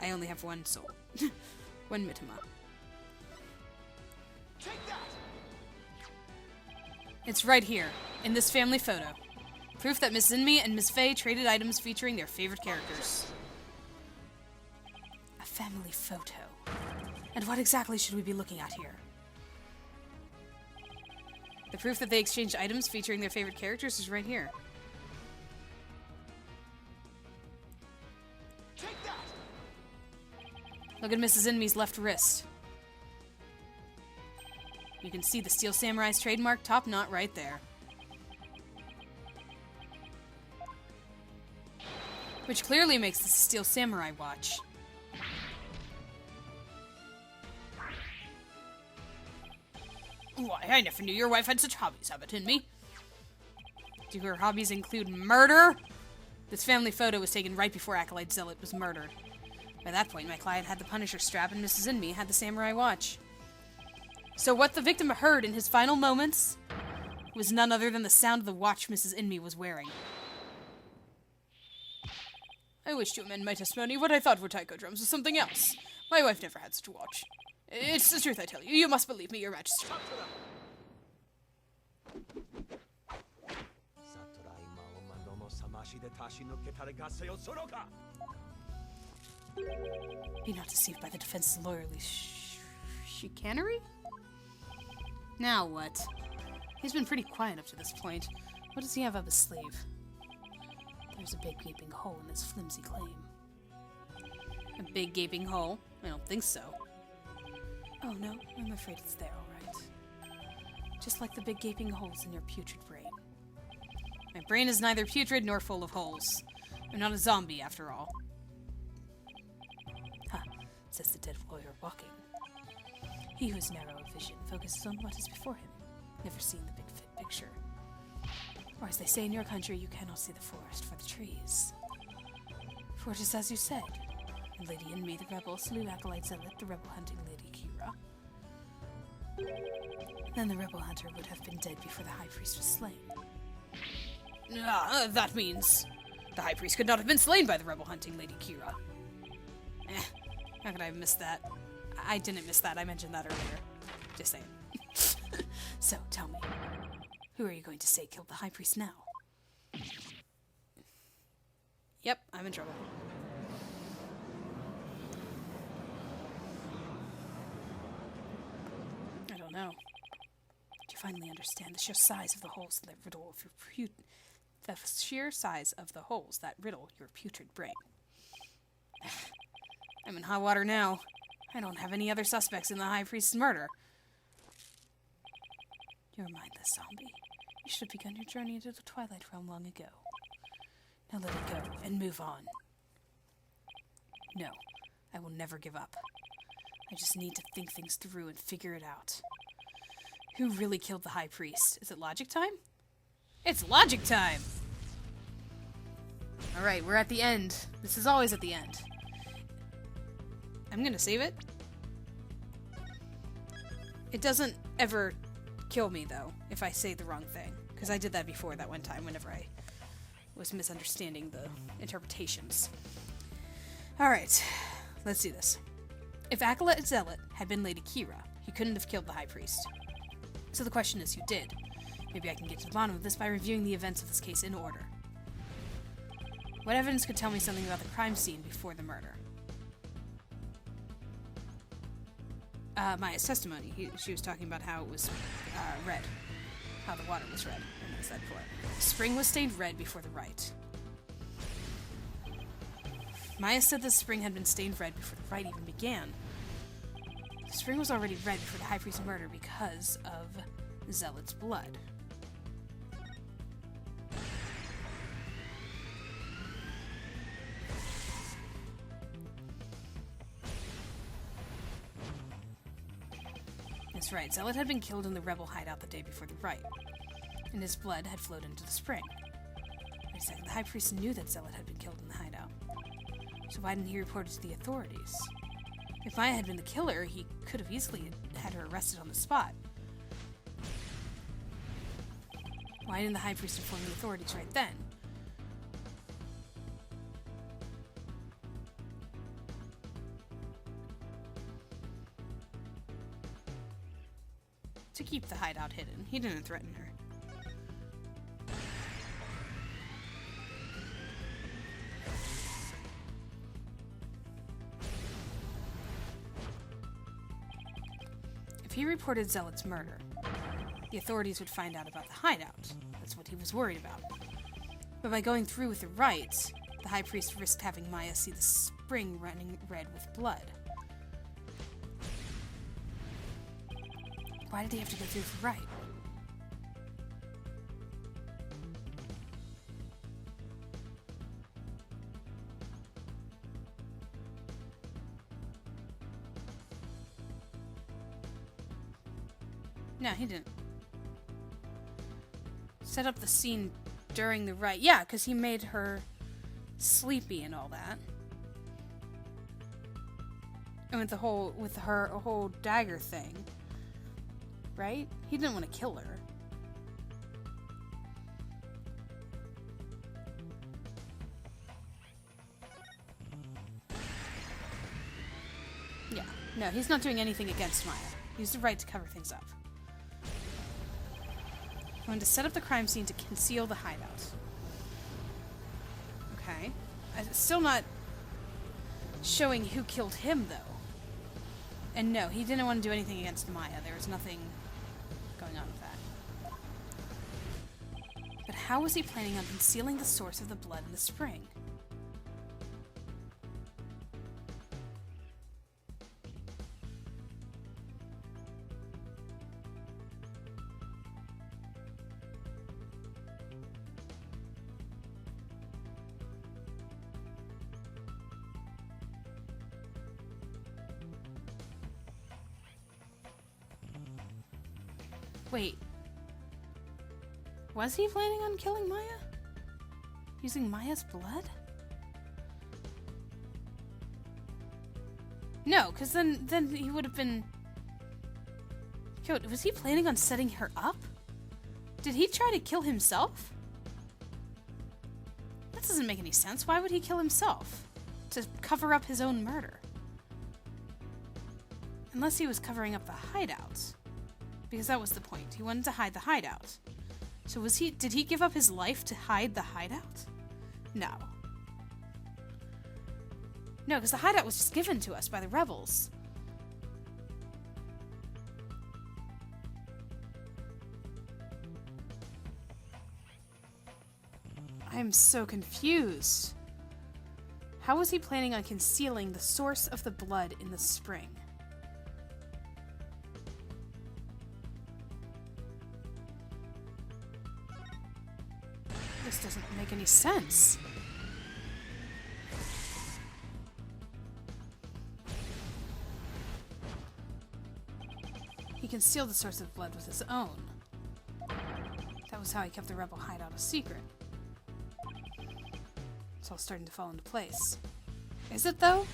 I only have one soul. One Mitama. It's right here, in this family photo. Proof that Miss Inmee and Miss Faye traded items featuring their favorite characters. A family photo. And what exactly should we be looking at here? The proof that they exchanged items featuring their favorite characters is right here. Look at Mrs. Inmee's left wrist. You can see the Steel Samurai's trademark top knot right there. Which clearly makes this a Steel Samurai watch. Why, I never knew your wife had such hobbies, Abbott Inmee. Do her hobbies include murder? This family photo was taken right before Acolyte Zealot was murdered. By that point, my client had the Punisher strap and Mrs. Inmee had the Samurai watch. So what the victim heard in his final moments was none other than the sound of the watch Mrs. Inmee was wearing. I wish to amend my testimony. What I thought were taiko drums was something else. My wife never had such a watch. It's the truth, I tell you. You must believe me, Your Majesty. Be not deceived by the defense's lawyerly chicanery? Now what? He's been pretty quiet up to this point. What does he have up his sleeve? There's a big gaping hole in this flimsy claim. A big gaping hole? I don't think so. Oh no, I'm afraid it's there, all right. Just like the big gaping holes in your putrid brain. My brain is neither putrid nor full of holes. I'm not a zombie, after all. Ha, says the dead lawyer walking. He who has narrow of vision focuses on what is before him, never seeing the big picture. Or as they say in your country, you cannot see the forest for the trees. For it is as you said, and Lady Inmee the rebel slew Acolyte Zealot, the rebel hunting Lady Kira. Then the rebel hunter would have been dead before the High Priest was slain. That means the High Priest could not have been slain by the rebel hunting Lady Kira. How could I have missed that? I didn't miss that. I mentioned that earlier. Just saying. So, tell me, who are you going to say killed the High Priest now? Yep, I'm in trouble. I don't know. Do you finally understand the sheer size of the holes that riddle of your the sheer size of the holes that riddle your putrid brain? I'm in hot water now. I don't have any other suspects in the High Priest's murder. You're a mindless zombie. You should have begun your journey into the Twilight Realm long ago. Now let it go and move on. No, I will never give up. I just need to think things through and figure it out. Who really killed the High Priest? Is it logic time? It's logic time! Alright, we're at the end. This is always at the end. I'm gonna save it. It doesn't ever kill me, though, if I say the wrong thing. Because I did that before that one time whenever I was misunderstanding the interpretations. Alright, let's do this. If Acolyte Zealot had been Lady Kira, he couldn't have killed the High Priest. So the question is, who did? Maybe I can get to the bottom of this by reviewing the events of this case in order. What evidence could tell me something about the crime scene before the murder? Maya's testimony. She was talking about how it was red. How the water was red. I noticed that before. The spring was stained red before the rite. Maya said the spring had been stained red before the rite even began. The spring was already red before the High Priest's murder because of Zealot's blood. That's right, Zealot had been killed in the rebel hideout the day before the rite, and his blood had flowed into the spring. Wait a second, the High Priest knew that Zealot had been killed in the hideout. So why didn't he report it to the authorities? If Maya had been the killer, he could have easily had her arrested on the spot. Why didn't the High Priest inform the authorities right then? To keep the hideout hidden. He didn't threaten her. If he reported Zealot's murder, the authorities would find out about the hideout. That's what he was worried about. But by going through with the rites, the High Priest risked having Maya see the spring running red with blood. Why did he have to go through with the rite? No, he didn't. Set up the scene during the rite. Yeah, because he made her sleepy and all that. And with her whole dagger thing. Right? He didn't want to kill her. No, he's not doing anything against Maya. He has the right to cover things up. I'm going to set up the crime scene to conceal the hideout. Okay. It's still not showing who killed him, though. And no, he didn't want to do anything against Maya. There was nothing going on with that. But how was he planning on concealing the source of the blood in the spring? Wait. Was he planning on killing Maya? Using Maya's blood? No, because then he would have been... Yo, was he planning on setting her up? Did he try to kill himself? That doesn't make any sense. Why would he kill himself? To cover up his own murder. Unless he was covering up the hideout. Because that was the point. He wanted to hide the hideout. So did he give up his life to hide the hideout? No. No, because the hideout was just given to us by the rebels. I'm so confused. How was he planning on concealing the source of the blood in the spring? This doesn't make any sense. He concealed the source of blood with his own. That was how he kept the rebel hideout a secret. It's all starting to fall into place. Is it, though?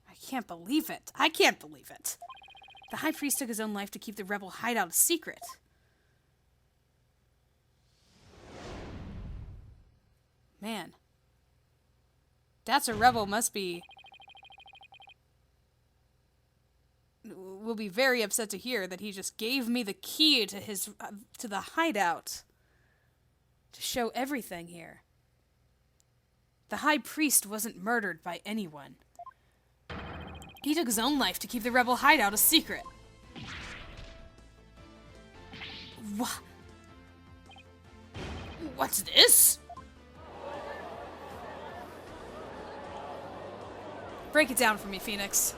I can't believe it. I can't believe it. The High Priest took his own life to keep the rebel hideout a secret. Man. That's a rebel must be... will be very upset to hear that he just gave me the key to his... to the hideout. To show everything here. The High Priest wasn't murdered by anyone. He took his own life to keep the rebel hideout a secret. What? What's this? Break it down for me, Phoenix.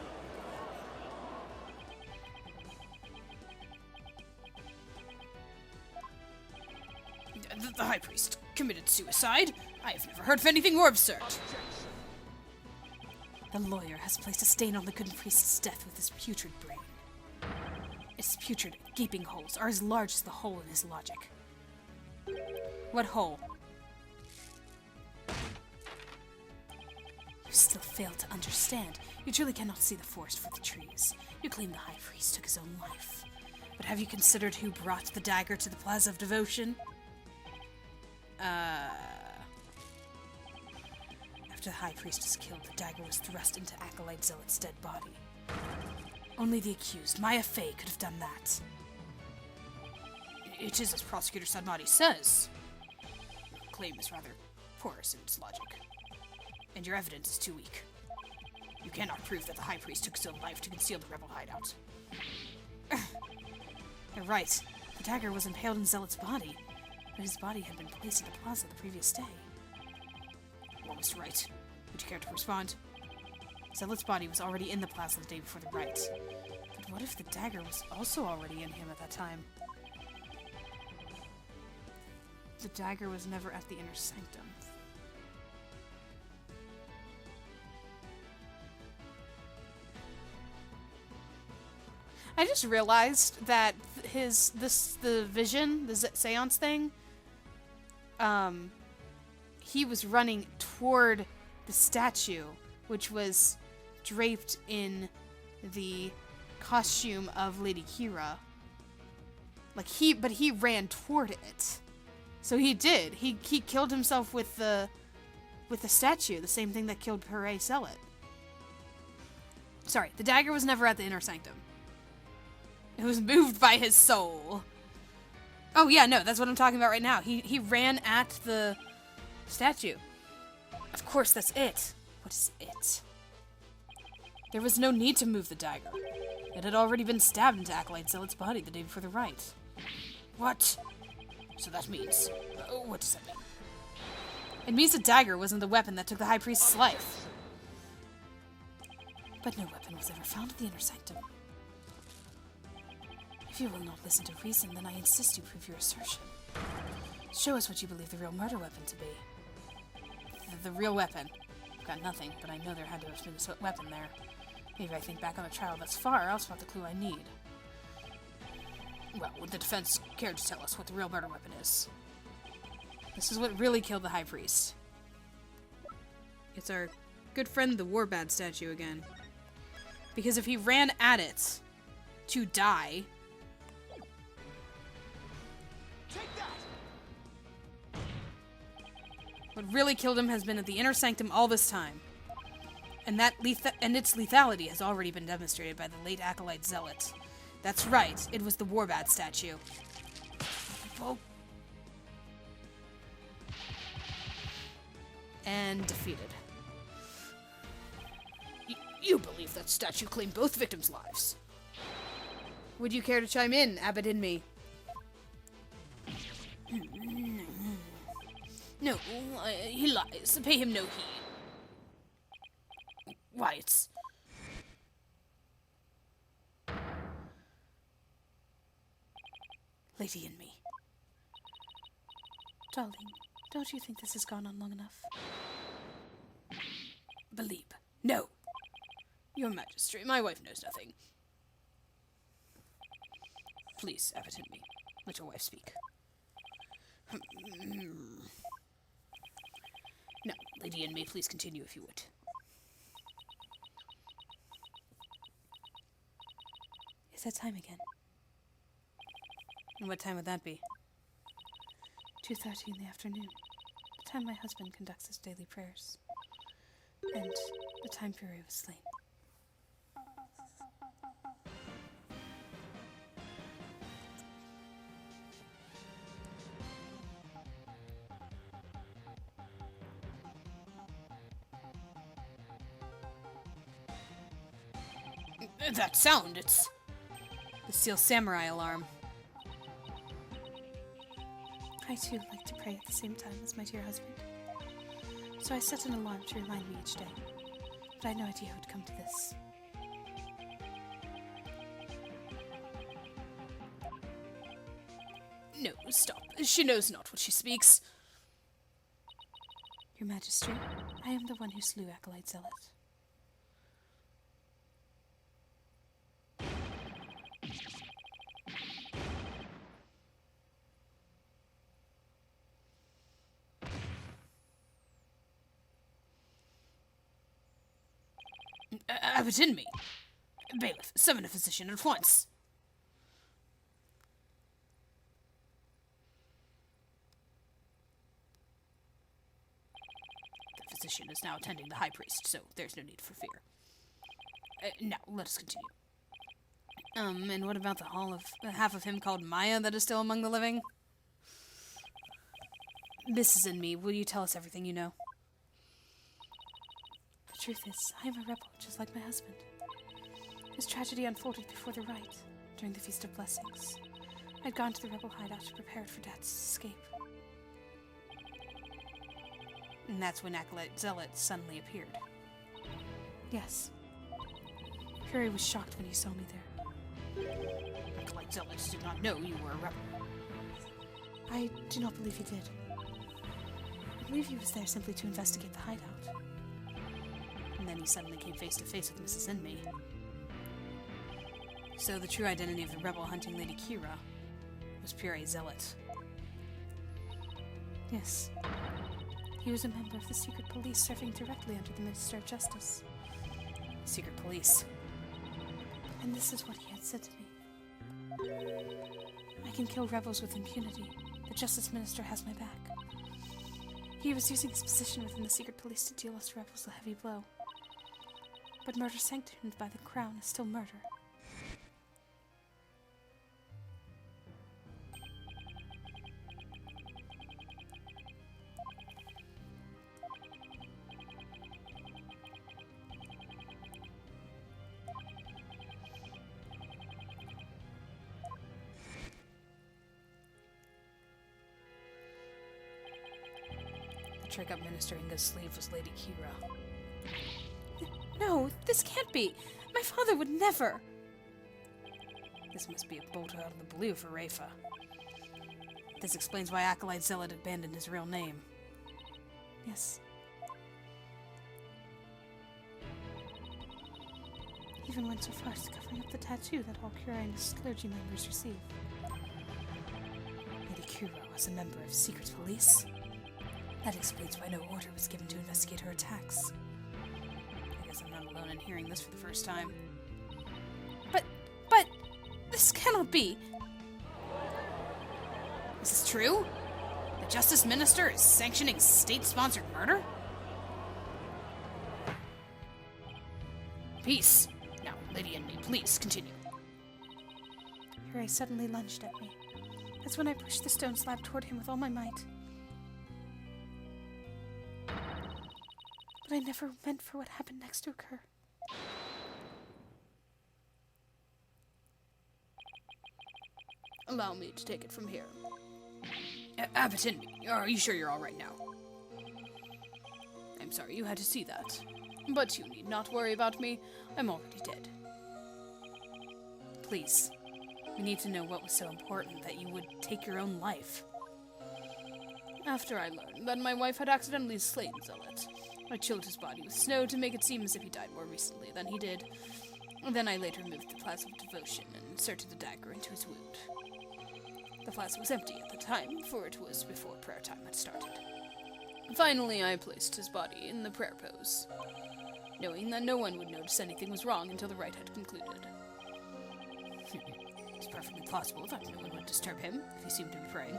The High Priest committed suicide? I have never heard of anything more absurd. The lawyer has placed a stain on the good priest's death with his putrid brain. Its putrid, gaping holes are as large as the hole in his logic. What hole? You still fail to understand. You truly cannot see the forest for the trees. You claim the High Priest took his own life. But have you considered who brought the dagger to the Plaza of Devotion? After the High Priest was killed, the dagger was thrust into Acolyte Zealot's dead body. Only the accused, Maya Fey, could have done that. It is as Prosecutor Sadmati says. Your claim is rather porous in its logic. And your evidence is too weak. You cannot prove that the High Priest took his own life to conceal the rebel hideout. You're right. The dagger was impaled in Zealot's body, but his body had been placed at the plaza the previous day. Almost right. Would you care to respond? Zealot's body was already in the plaza the day before the rite. But what if the dagger was also already in him at that time? The dagger was never at the inner sanctum. I just realized that the vision, the seance thing, he was running toward the statue, which was draped in the costume of Lady Kira. Like, but he ran toward it. So he did. He killed himself with the statue, the same thing that killed Purée Zealot. Sorry, the dagger was never at the Inner Sanctum. It was moved by his soul. Oh yeah, no, that's what I'm talking about right now. He ran at the statue. Of course, that's it. What is it? There was no need to move the dagger. It had already been stabbed into Acolyte Zealot's body the day before the rite. What? So that means... what does that mean? It means the dagger wasn't the weapon that took the High Priest's life. But no weapon was ever found in the Inner Sanctum. If you will not listen to reason, then I insist you prove your assertion. Show us what you believe the real murder weapon to be. The real weapon. I've got nothing, but I know there had to have been a weapon there. Maybe I think back on a trial that's far, I'll spot the clue I need. Well, would the defense care to tell us what the real murder weapon is? This is what really killed the High Priest. It's our good friend the Warbad statue again. Because if he ran at it to die... What really killed him has been at the Inner Sanctum all this time. And its lethality has already been demonstrated by the late Acolyte Zealot. That's right, it was the Warbad statue. Oh. And defeated. You believe that statue claimed both victims' lives? Would you care to chime in, Abbot in me? No, he lies. Pay him no heed. Why, it's... Lady in me. Darling, don't you think this has gone on long enough? Believe. No. Your Majesty, my wife knows nothing. Please, Abbot in me. Let your wife speak. No, Lady in me, please continue if you would. Is that time again? And what time would that be? 2:30 in the afternoon. The time my husband conducts his daily prayers. And the time Purée was slain. That sound, it's... The Steel Samurai alarm. I too like to pray at the same time as my dear husband. So I set an alarm to remind me each day. But I had no idea it would come to this. No, stop. She knows not what she speaks. Your Majesty, I am the one who slew Acolyte Zealot. Abbot in me. Bailiff, summon a physician at once. The physician is now attending the High Priest, so there's no need for fear. Now, let us continue. And what about the half of him called Maya that is still among the living? Mrs. in me, will you tell us everything you know? The truth is, I am a rebel, just like my husband. This tragedy unfolded before the rite, during the Feast of Blessings. I'd gone to the rebel hideout to prepare it for Dad's escape. And that's when Acolyte Zealot suddenly appeared. Yes. Purée was shocked when he saw me there. Acolyte Zealot did not know you were a rebel. I do not believe he did. I believe he was there simply to investigate the hideout. And then he suddenly came face to face with Mrs. Inmee. So the true identity of the rebel hunting Lady Kira was Purée Zealot. Yes. He was a member of the secret police serving directly under the Minister of Justice. Secret police. And this is what he had said to me. I can kill rebels with impunity. The Justice Minister has my back. He was using his position within the secret police to deal us rebels a heavy blow. But murder sanctioned by the Crown is still murder. The trick up Minister Inga's sleeve was Lady Kira. No, this can't be. My father would never. This must be a bolt out of the blue for Rafa. This explains why Acolyte Zealot abandoned his real name. Yes. Even went so far as covering up the tattoo that all Curine's clergy members receive. Lady Kira was a member of secret police. That explains why no order was given to investigate her attacks. I guess I'm not alone in hearing this for the first time. But this cannot be. Is this true? The Justice Minister is sanctioning state-sponsored murder? Peace. Now, Lady Enemy, please continue. Hirai suddenly lunged at me. That's when I pushed the stone slab toward him with all my might. But I never meant for what happened next to occur. Allow me to take it from here. Abbot Enemy, are you sure you're all right now? I'm sorry you had to see that. But you need not worry about me. I'm already dead. Please, we need to know what was so important that you would take your own life. After I learned that my wife had accidentally slain Zealot, I chilled his body with snow to make it seem as if he died more recently than he did. And then I later removed the plasma of devotion and inserted the dagger into his wound. The flask was empty at the time, for it was before prayer time had started. Finally, I placed his body in the prayer pose, knowing that no one would notice anything was wrong until the rite had concluded. It's perfectly plausible that no one would disturb him if he seemed to be praying.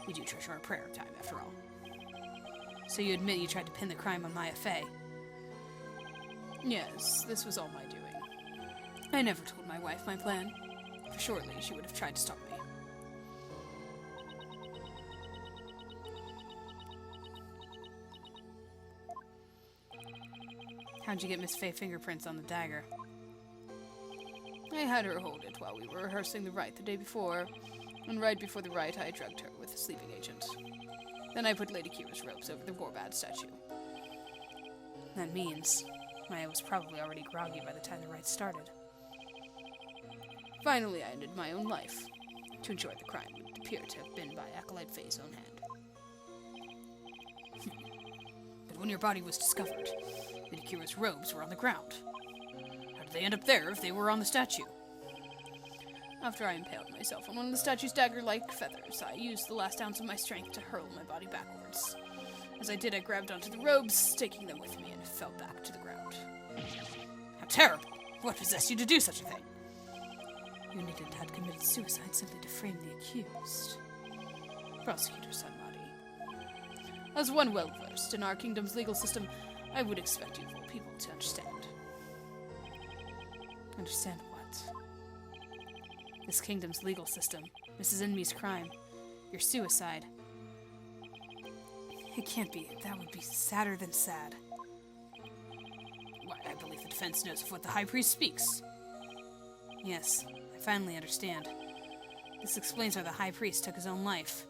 We do treasure our prayer time, after all. So you admit you tried to pin the crime on Maya Fey? Yes, this was all my doing. I never told my wife my plan, for surely she would have tried to stop me. How'd you get Miss Fey fingerprints on the dagger? I had her hold it while we were rehearsing the rite the day before, and right before the rite I drugged her with a sleeping agent. Then I put Lady Kira's robes over the Warbad statue. That means Maya was probably already groggy by the time the rite started. Finally, I ended my own life, to ensure the crime would appear to have been by Acolyte Fey's own hand. But when your body was discovered, Lady Kira's robes were on the ground. How did they end up there if they were on the statue? After I impaled myself on one of the statue's dagger-like feathers, I used the last ounce of my strength to hurl my body backwards. As I did, I grabbed onto the robes, taking them with me, and fell back to the ground. How terrible! What possessed you to do such a thing? You needn't have committed suicide simply to frame the accused. Prosecutor Sanmari. As one well-versed in our kingdom's legal system, I would expect you of all people to understand. Understand what? This kingdom's legal system, Mrs. Inmi's crime, your suicide. It can't be. That would be sadder than sad. Why, I believe the defense knows of what the High Priest speaks. Yes, I finally understand. This explains why the High Priest took his own life.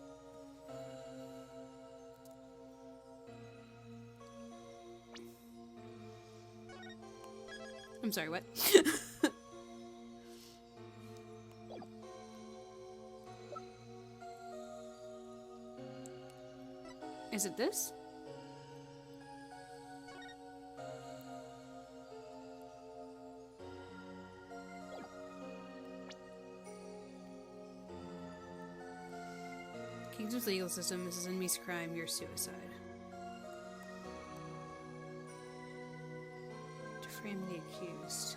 I'm sorry, what? Is it this? Kingdom's legal system, Mrs. Inmi's crime, your suicide. To frame the accused.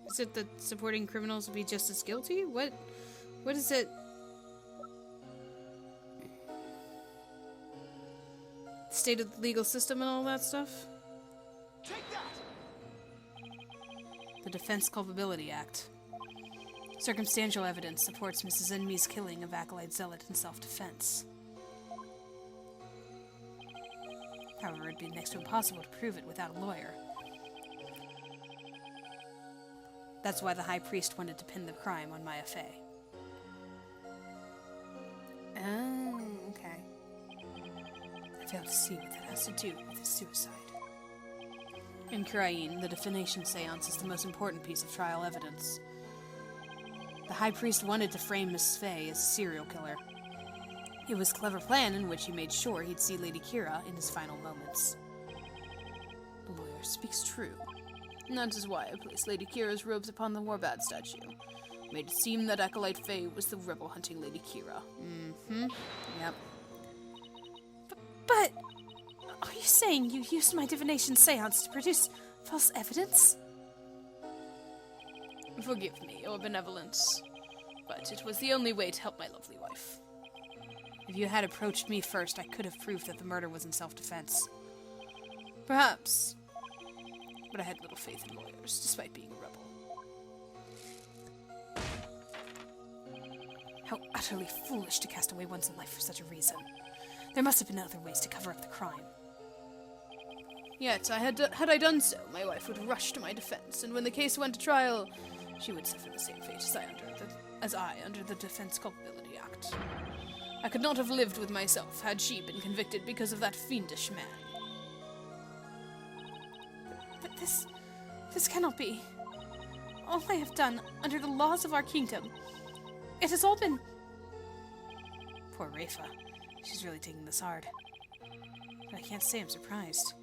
Is it that supporting criminals will be just as guilty? What is it? State of the legal system and all that stuff? Take that! The Defense Culpability Act. Circumstantial evidence supports Mrs. Enmi's killing of Acolyte Zealot in self-defense. However, it'd be next to impossible to prove it without a lawyer. That's why the High Priest wanted to pin the crime on Maya Fey. Oh, okay. I fail to see what that has to do with his suicide. In Kurain, the definition seance is the most important piece of trial evidence. The High Priest wanted to frame Miss Fey as a serial killer. It was a clever plan in which he made sure he'd see Lady Kira in his final moments. The lawyer speaks true. And that is why I placed Lady Kira's robes upon the Warbad statue. Made it seem that Acolyte Fey was the rebel-hunting Lady Kira. Mm-hmm. Yep. But are you saying you used my divination seance to produce false evidence? Forgive me, Your Benevolence, but it was the only way to help my lovely wife. If you had approached me first, I could have proved that the murder was in self-defense. Perhaps. But I had little faith in lawyers, despite being a rebel. How utterly foolish to cast away one's life for such a reason. There must have been other ways to cover up the crime. Yet, had I done so, my wife would rush to my defense, and when the case went to trial, she would suffer the same fate as I under the Defense Culpability Act. I could not have lived with myself had she been convicted because of that fiendish man. But this cannot be. All I have done, under the laws of our kingdom, it has all been... Poor Rafa. She's really taking this hard. But I can't say I'm surprised.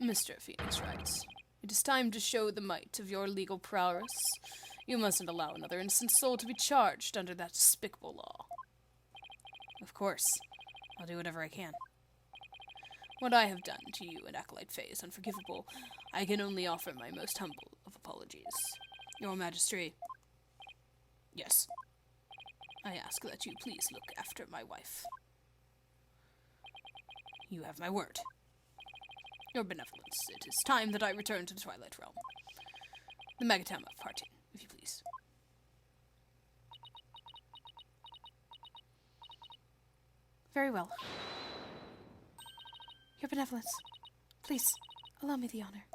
Mr. Phoenix writes, "It is time to show the might of your legal prowess. You mustn't allow another innocent soul to be charged under that despicable law." Of course. I'll do whatever I can. What I have done to you and Acolyte Fey is unforgivable. I can only offer my most humble of apologies. Your Majesty. Yes. I ask that you please look after my wife. You have my word. Your Benevolence, it is time that I return to the Twilight Realm. The Magatama parting, if you please. Very well. Your Benevolence, please, allow me the honor.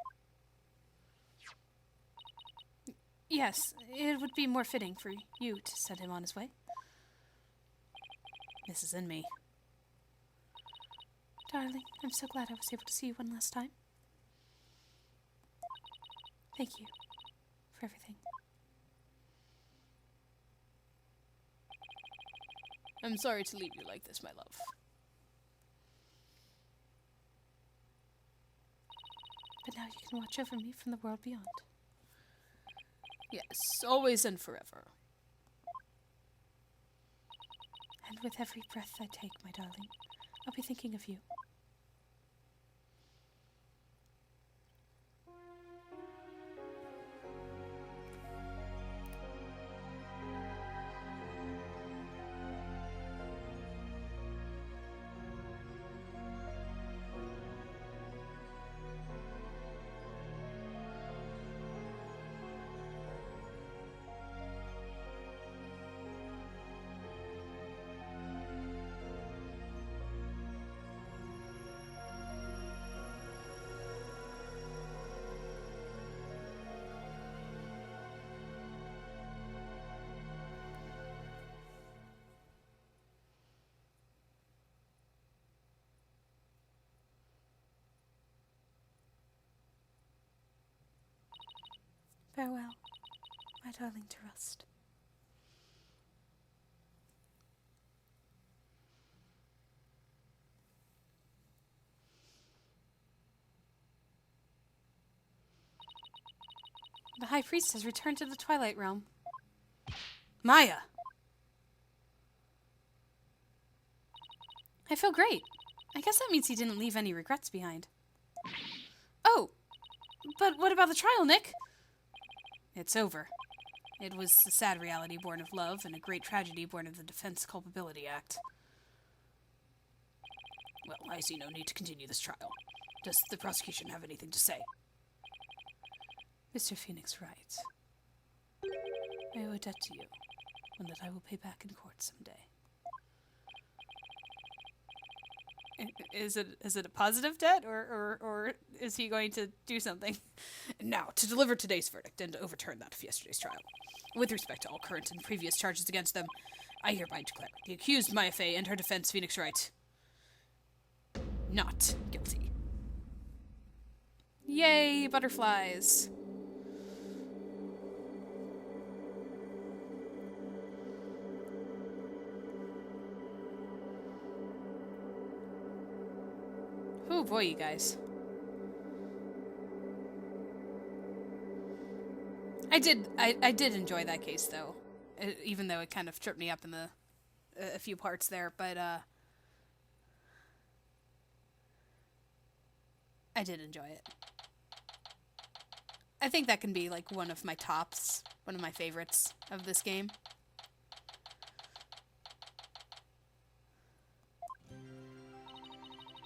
Yes, it would be more fitting for you to send him on his way. Mrs. Enmi. Darling, I'm so glad I was able to see you one last time. Thank you for everything. I'm sorry to leave you like this, my love. But now you can watch over me from the world beyond. Yes, always and forever. And with every breath I take, my darling, I'll be thinking of you. Farewell, my darling to rest. The High Priest has returned to the Twilight Realm. Maya! I feel great. I guess that means he didn't leave any regrets behind. Oh! But what about the trial, Nick? It's over. It was a sad reality born of love and a great tragedy born of the Defense Culpability Act. Well, I see no need to continue this trial. Does the prosecution have anything to say? Mr. Phoenix writes, I owe a debt to you, one that I will pay back in court someday. Is it a positive debt, or is he going to do something? Now, to deliver today's verdict and to overturn that of yesterday's trial. With respect to all current and previous charges against them, I hereby declare the accused Maya Fey and her defense Phoenix Wright not guilty. Yay, butterflies! Oh boy, you guys. I did enjoy that case, though. Even though it kind of tripped me up in a few parts there, but I did enjoy it. I think that can be like one of my tops, one of my favorites of this game.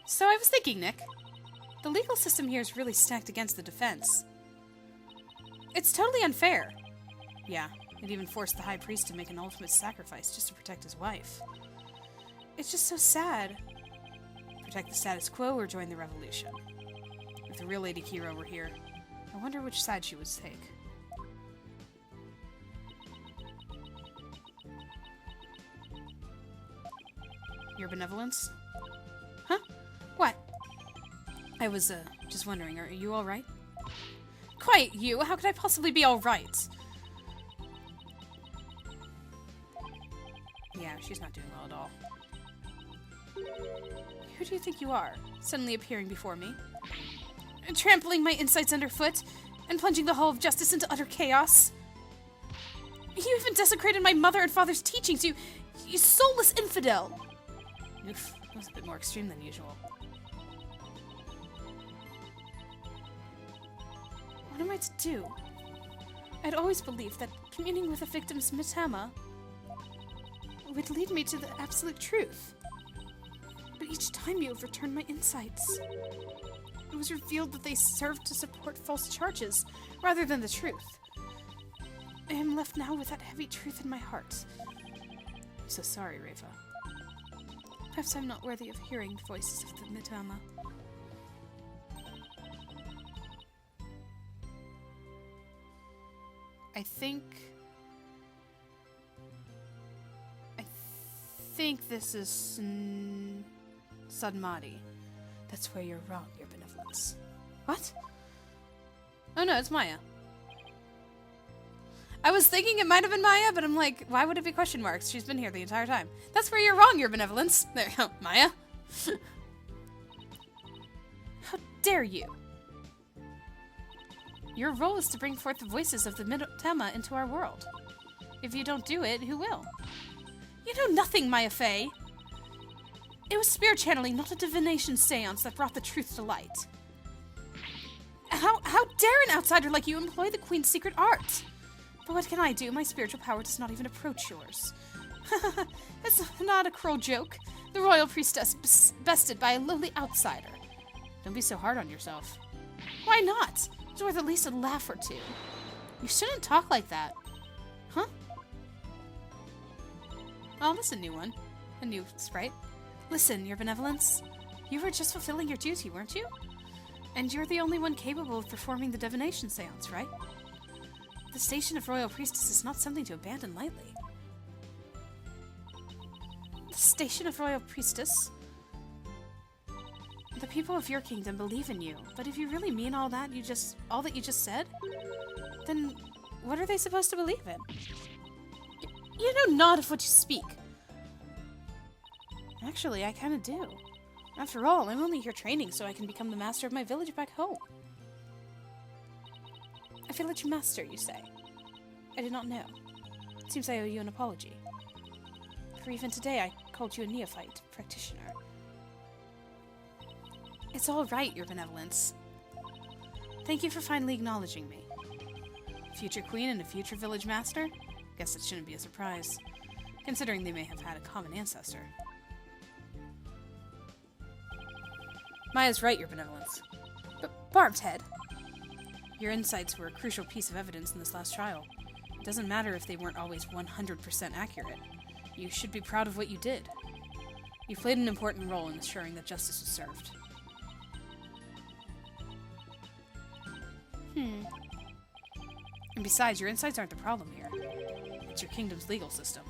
So I was thinking, Nick, the legal system here is really stacked against the defense. It's totally unfair. Yeah, it even forced the High Priest to make an ultimate sacrifice just to protect his wife. It's just so sad. Protect the status quo or join the revolution. If the real Lady Kiro were here, I wonder which side she would take. Your benevolence? Huh? What? I was, just wondering, are you alright? Quiet, you! How could I possibly be alright? Yeah, she's not doing well at all. Who do you think you are, suddenly appearing before me? Trampling my insides underfoot, and plunging the whole of justice into utter chaos? You even desecrated my mother and father's teachings, you soulless infidel! Oof, that was a bit more extreme than usual. What am I to do? I'd always believed that communing with a victim's Mitama would lead me to the absolute truth. But each time you overturned my insights, it was revealed that they served to support false charges rather than the truth. I am left now with that heavy truth in my heart. I'm so sorry, Reva. Perhaps I'm not worthy of hearing the voices of the Mitama. I think this is Sadmati. That's where you're wrong, Your Benevolence. What? Oh no, it's Maya. I was thinking it might have been Maya, but I'm like, why would it be question marks? She's been here the entire time. That's where you're wrong, Your Benevolence. There you go, Maya. How dare you? Your role is to bring forth the voices of the Mitama into our world. If you don't do it, who will? You know nothing, Maya Fey. It was spirit channeling, not a divination seance, that brought the truth to light. How dare an outsider like you employ the Queen's secret art? But what can I do? My spiritual power does not even approach yours. It's not a cruel joke. The royal priestess bested by a lowly outsider. Don't be so hard on yourself. Why not? It's worth at least a laugh or two. You shouldn't talk like that. Huh? Oh, that's a new one. A new sprite. Listen, Your Benevolence. You were just fulfilling your duty, weren't you? And you're the only one capable of performing the divination seance, right? The station of Royal Priestess is not something to abandon lightly. The station of Royal Priestess? The people of your kingdom believe in you, but if you really mean all that you just said, then what are they supposed to believe in? You know not of what you speak. Actually, I kinda do. After all, I'm only here training so I can become the master of my village back home. village master, you say? I did not know. It seems I owe you an apology. For even today, I called you a neophyte practitioner. It's all right, Your Benevolence. Thank you for finally acknowledging me. Future queen and a future village master? Guess it shouldn't be a surprise, considering they may have had a common ancestor. Maya's right, Your Benevolence. But Barbed Head, your insights were a crucial piece of evidence in this last trial. It doesn't matter if they weren't always 100% accurate. You should be proud of what you did. You played an important role in ensuring that justice was served. And besides, your insights aren't the problem here. It's your kingdom's legal system.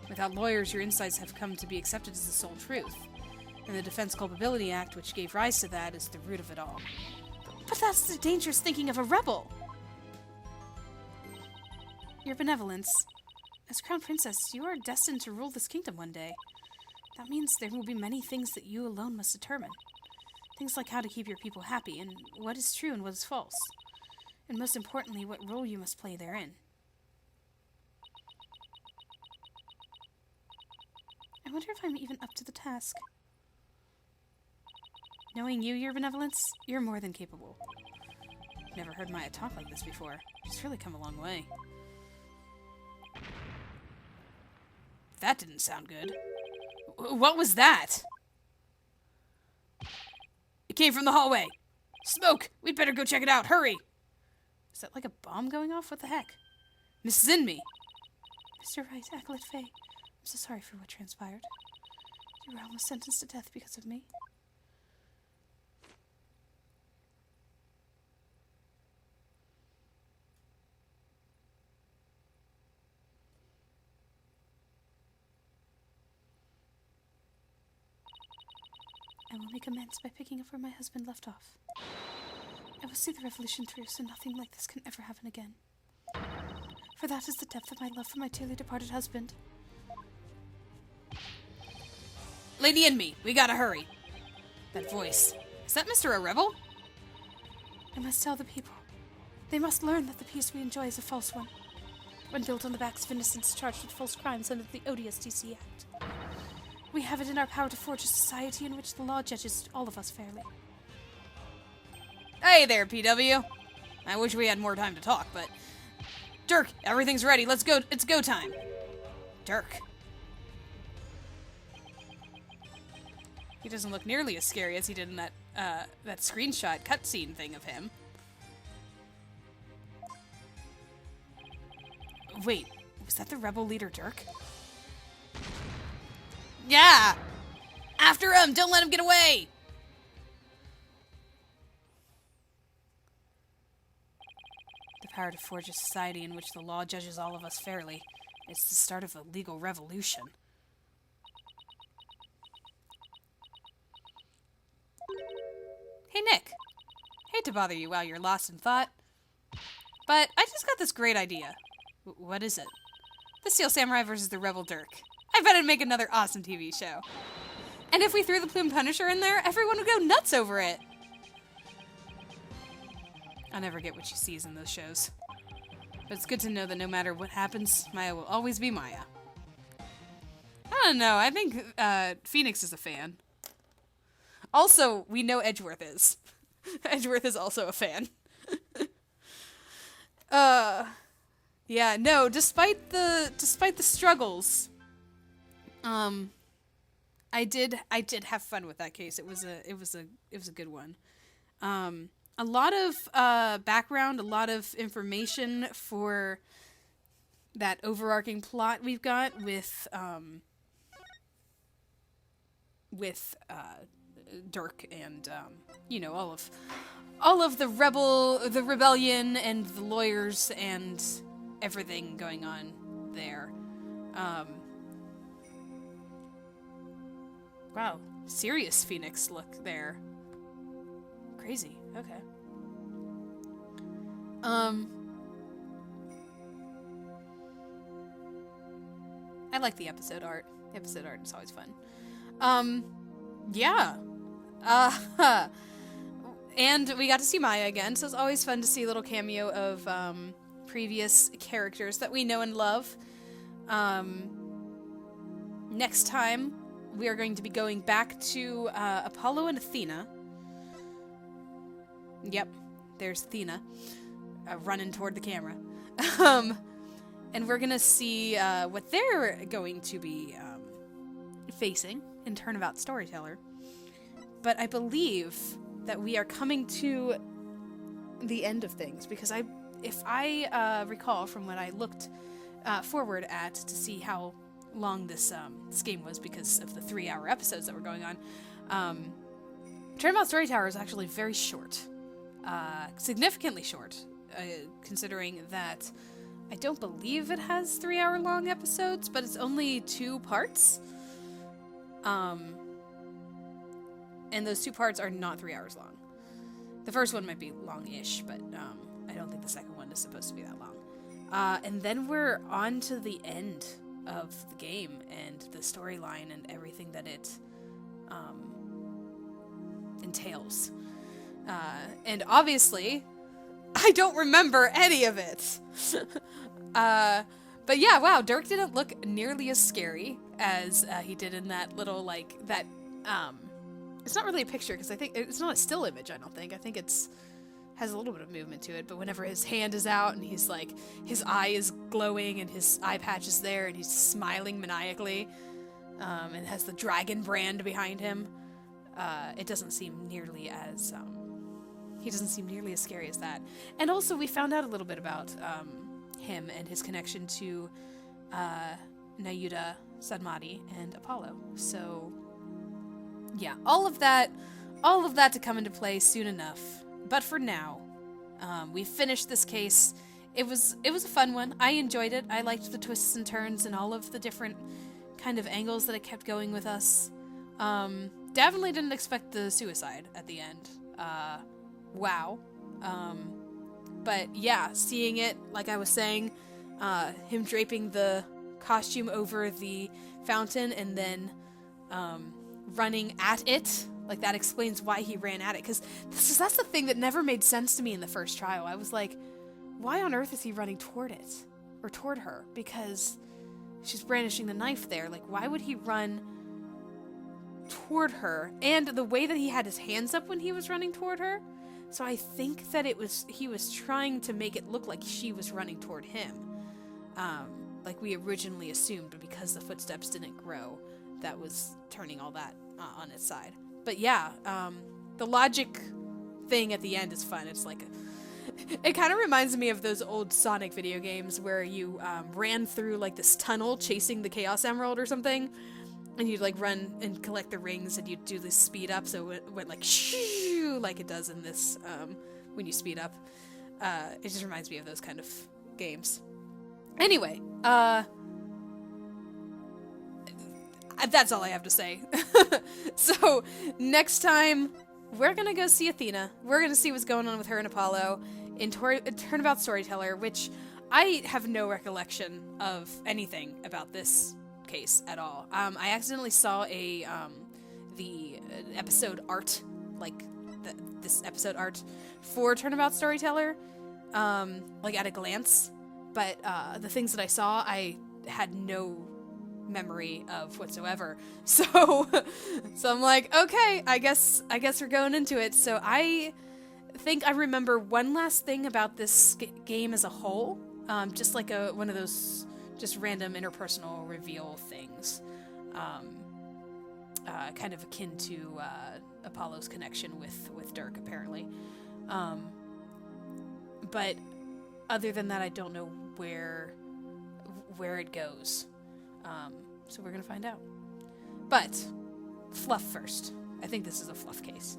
Without lawyers, your insights have come to be accepted as the sole truth. And the Defense Culpability Act, which gave rise to that, is the root of it all. But that's the dangerous thinking of a rebel! Your Benevolence, as Crown Princess, you are destined to rule this kingdom one day. That means there will be many things that you alone must determine. Things like how to keep your people happy, and what is true and what is false. And most importantly, what role you must play therein. I wonder if I'm even up to the task. Knowing you, Your Benevolence, you're more than capable. I've never heard Maya talk like this before. She's really come a long way. That didn't sound good. What was that? It came from the hallway. Smoke! We'd better go check it out. Hurry! Is that like a bomb going off? What the heck? Mrs. Inmee! Mr. Wright, Acolyte Faye, I'm so sorry for what transpired. You were almost sentenced to death because of me. I will make amends by picking up where my husband left off. I will see the revolution through so nothing like this can ever happen again. For that is the depth of my love for my dearly departed husband. Lady Inmee, we gotta hurry. That voice. Is that Mr. Arevel? I must tell the people. They must learn that the peace we enjoy is a false one. When built on the backs of innocents charged with false crimes under the odious DC Act. We have it in our power to forge a society in which the law judges all of us fairly. Hey there, PW. I wish we had more time to talk, but... Dirk, everything's ready. Let's go. It's go time. Dirk. He doesn't look nearly as scary as he did in that, that screenshot cutscene thing of him. Wait, was that the rebel leader Dirk? Yeah! After him! Don't let him get away! The power to forge a society in which the law judges all of us fairly. It's the start of a legal revolution. Hey, Nick. Hate to bother you while you're lost in thought, but I just got this great idea. What is it? The Steel Samurai versus the Rebel Dirk. I bet it'd make another awesome TV show. And if we threw the Plume Punisher in there, everyone would go nuts over it. I never get what she sees in those shows. But it's good to know that no matter what happens, Maya will always be Maya. I don't know. I think Phoenix is a fan. Also, we know Edgeworth is. Edgeworth is also a fan. Yeah, no, despite the struggles, I did have fun with that case. It was a good one. A lot of background, a lot of information for that overarching plot we've got with Dirk and you know, all of the rebellion and the lawyers and everything going on there. Wow, serious Phoenix look there. Crazy. Okay. I like the episode art. The episode art is always fun. Yeah. And we got to see Maya again, so it's always fun to see a little cameo of previous characters that we know and love. Next time, we are going to be going back to Apollo and Athena. Yep, there's Athena running toward the camera. And we're going to see what they're going to be facing in Turnabout Storyteller. But I believe that we are coming to the end of things, because if I recall from when I looked forward at to see how long this game was, because of the 3-hour episodes that were going on, Turnabout Storyteller is actually very short. Significantly short, considering that I don't believe it has 3-hour-long episodes, but it's only 2 parts. And those 2 parts are not 3 hours long. The first one might be long-ish, but I don't think the second one is supposed to be that long. And then we're on to the end of the game and the storyline and everything that it entails. And obviously, I don't remember any of it. But yeah, wow, Dirk didn't look nearly as scary as he did in that little, it's not really a picture, because I think it's not a still image, I don't think. I think has a little bit of movement to it, but whenever his hand is out and he's like, his eye is glowing and his eye patch is there and he's smiling maniacally, and has the dragon brand behind him, it doesn't seem nearly as, he doesn't seem nearly as scary as that. And also, we found out a little bit about him and his connection to Nayuta, Sadmati, and Apollo. So, yeah, all of that to come into play soon enough. But for now, we finished this case. It was a fun one. I enjoyed it. I liked the twists and turns and all of the different kind of angles that it kept going with us. Definitely didn't expect the suicide at the end. Wow. But yeah, seeing it, like I was saying, him draping the costume over the fountain and then running at it, like that explains why he ran at it, because that's the thing that never made sense to me in the first trial. I was like, why on earth is he running toward it, or toward her? Because she's brandishing the knife there. Like, why would he run toward her? And the way that he had his hands up when he was running toward her, so I think that he was trying to make it look like she was running toward him, like we originally assumed, but because the footsteps didn't grow, that was turning all that on its side. But yeah, the logic thing at the end is fun. It's like, it kind of reminds me of those old Sonic video games where you ran through like this tunnel chasing the Chaos Emerald or something, and you'd like run and collect the rings, and you'd do this speed up, so it went like shoo, like it does in this when you speed up. It just reminds me of those kind of games. Anyway, that's all I have to say. So, next time, we're gonna go see Athena. We're gonna see what's going on with her and Apollo in Turnabout Storyteller, which I have no recollection of anything about this case at all. I accidentally saw the episode art, like this episode art for Turnabout Storyteller, like at a glance, but the things that I saw, I had no memory of whatsoever. So I'm like, okay, I guess we're going into it. So I think I remember one last thing about this game as a whole, just like one of those just random interpersonal reveal things, kind of akin to Apollo's connection with Dirk, apparently. But other than that, I don't know where it goes. So we're gonna find out. But fluff first. I think this is a fluff case.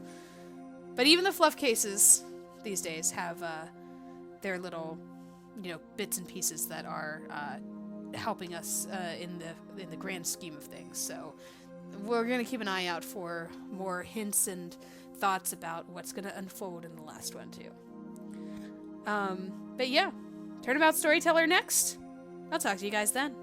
But even the fluff cases these days have their little, bits and pieces that are helping us in the grand scheme of things. So we're gonna keep an eye out for more hints and thoughts about what's gonna unfold in the last one too. But yeah, Turnabout Storyteller next. I'll talk to you guys then.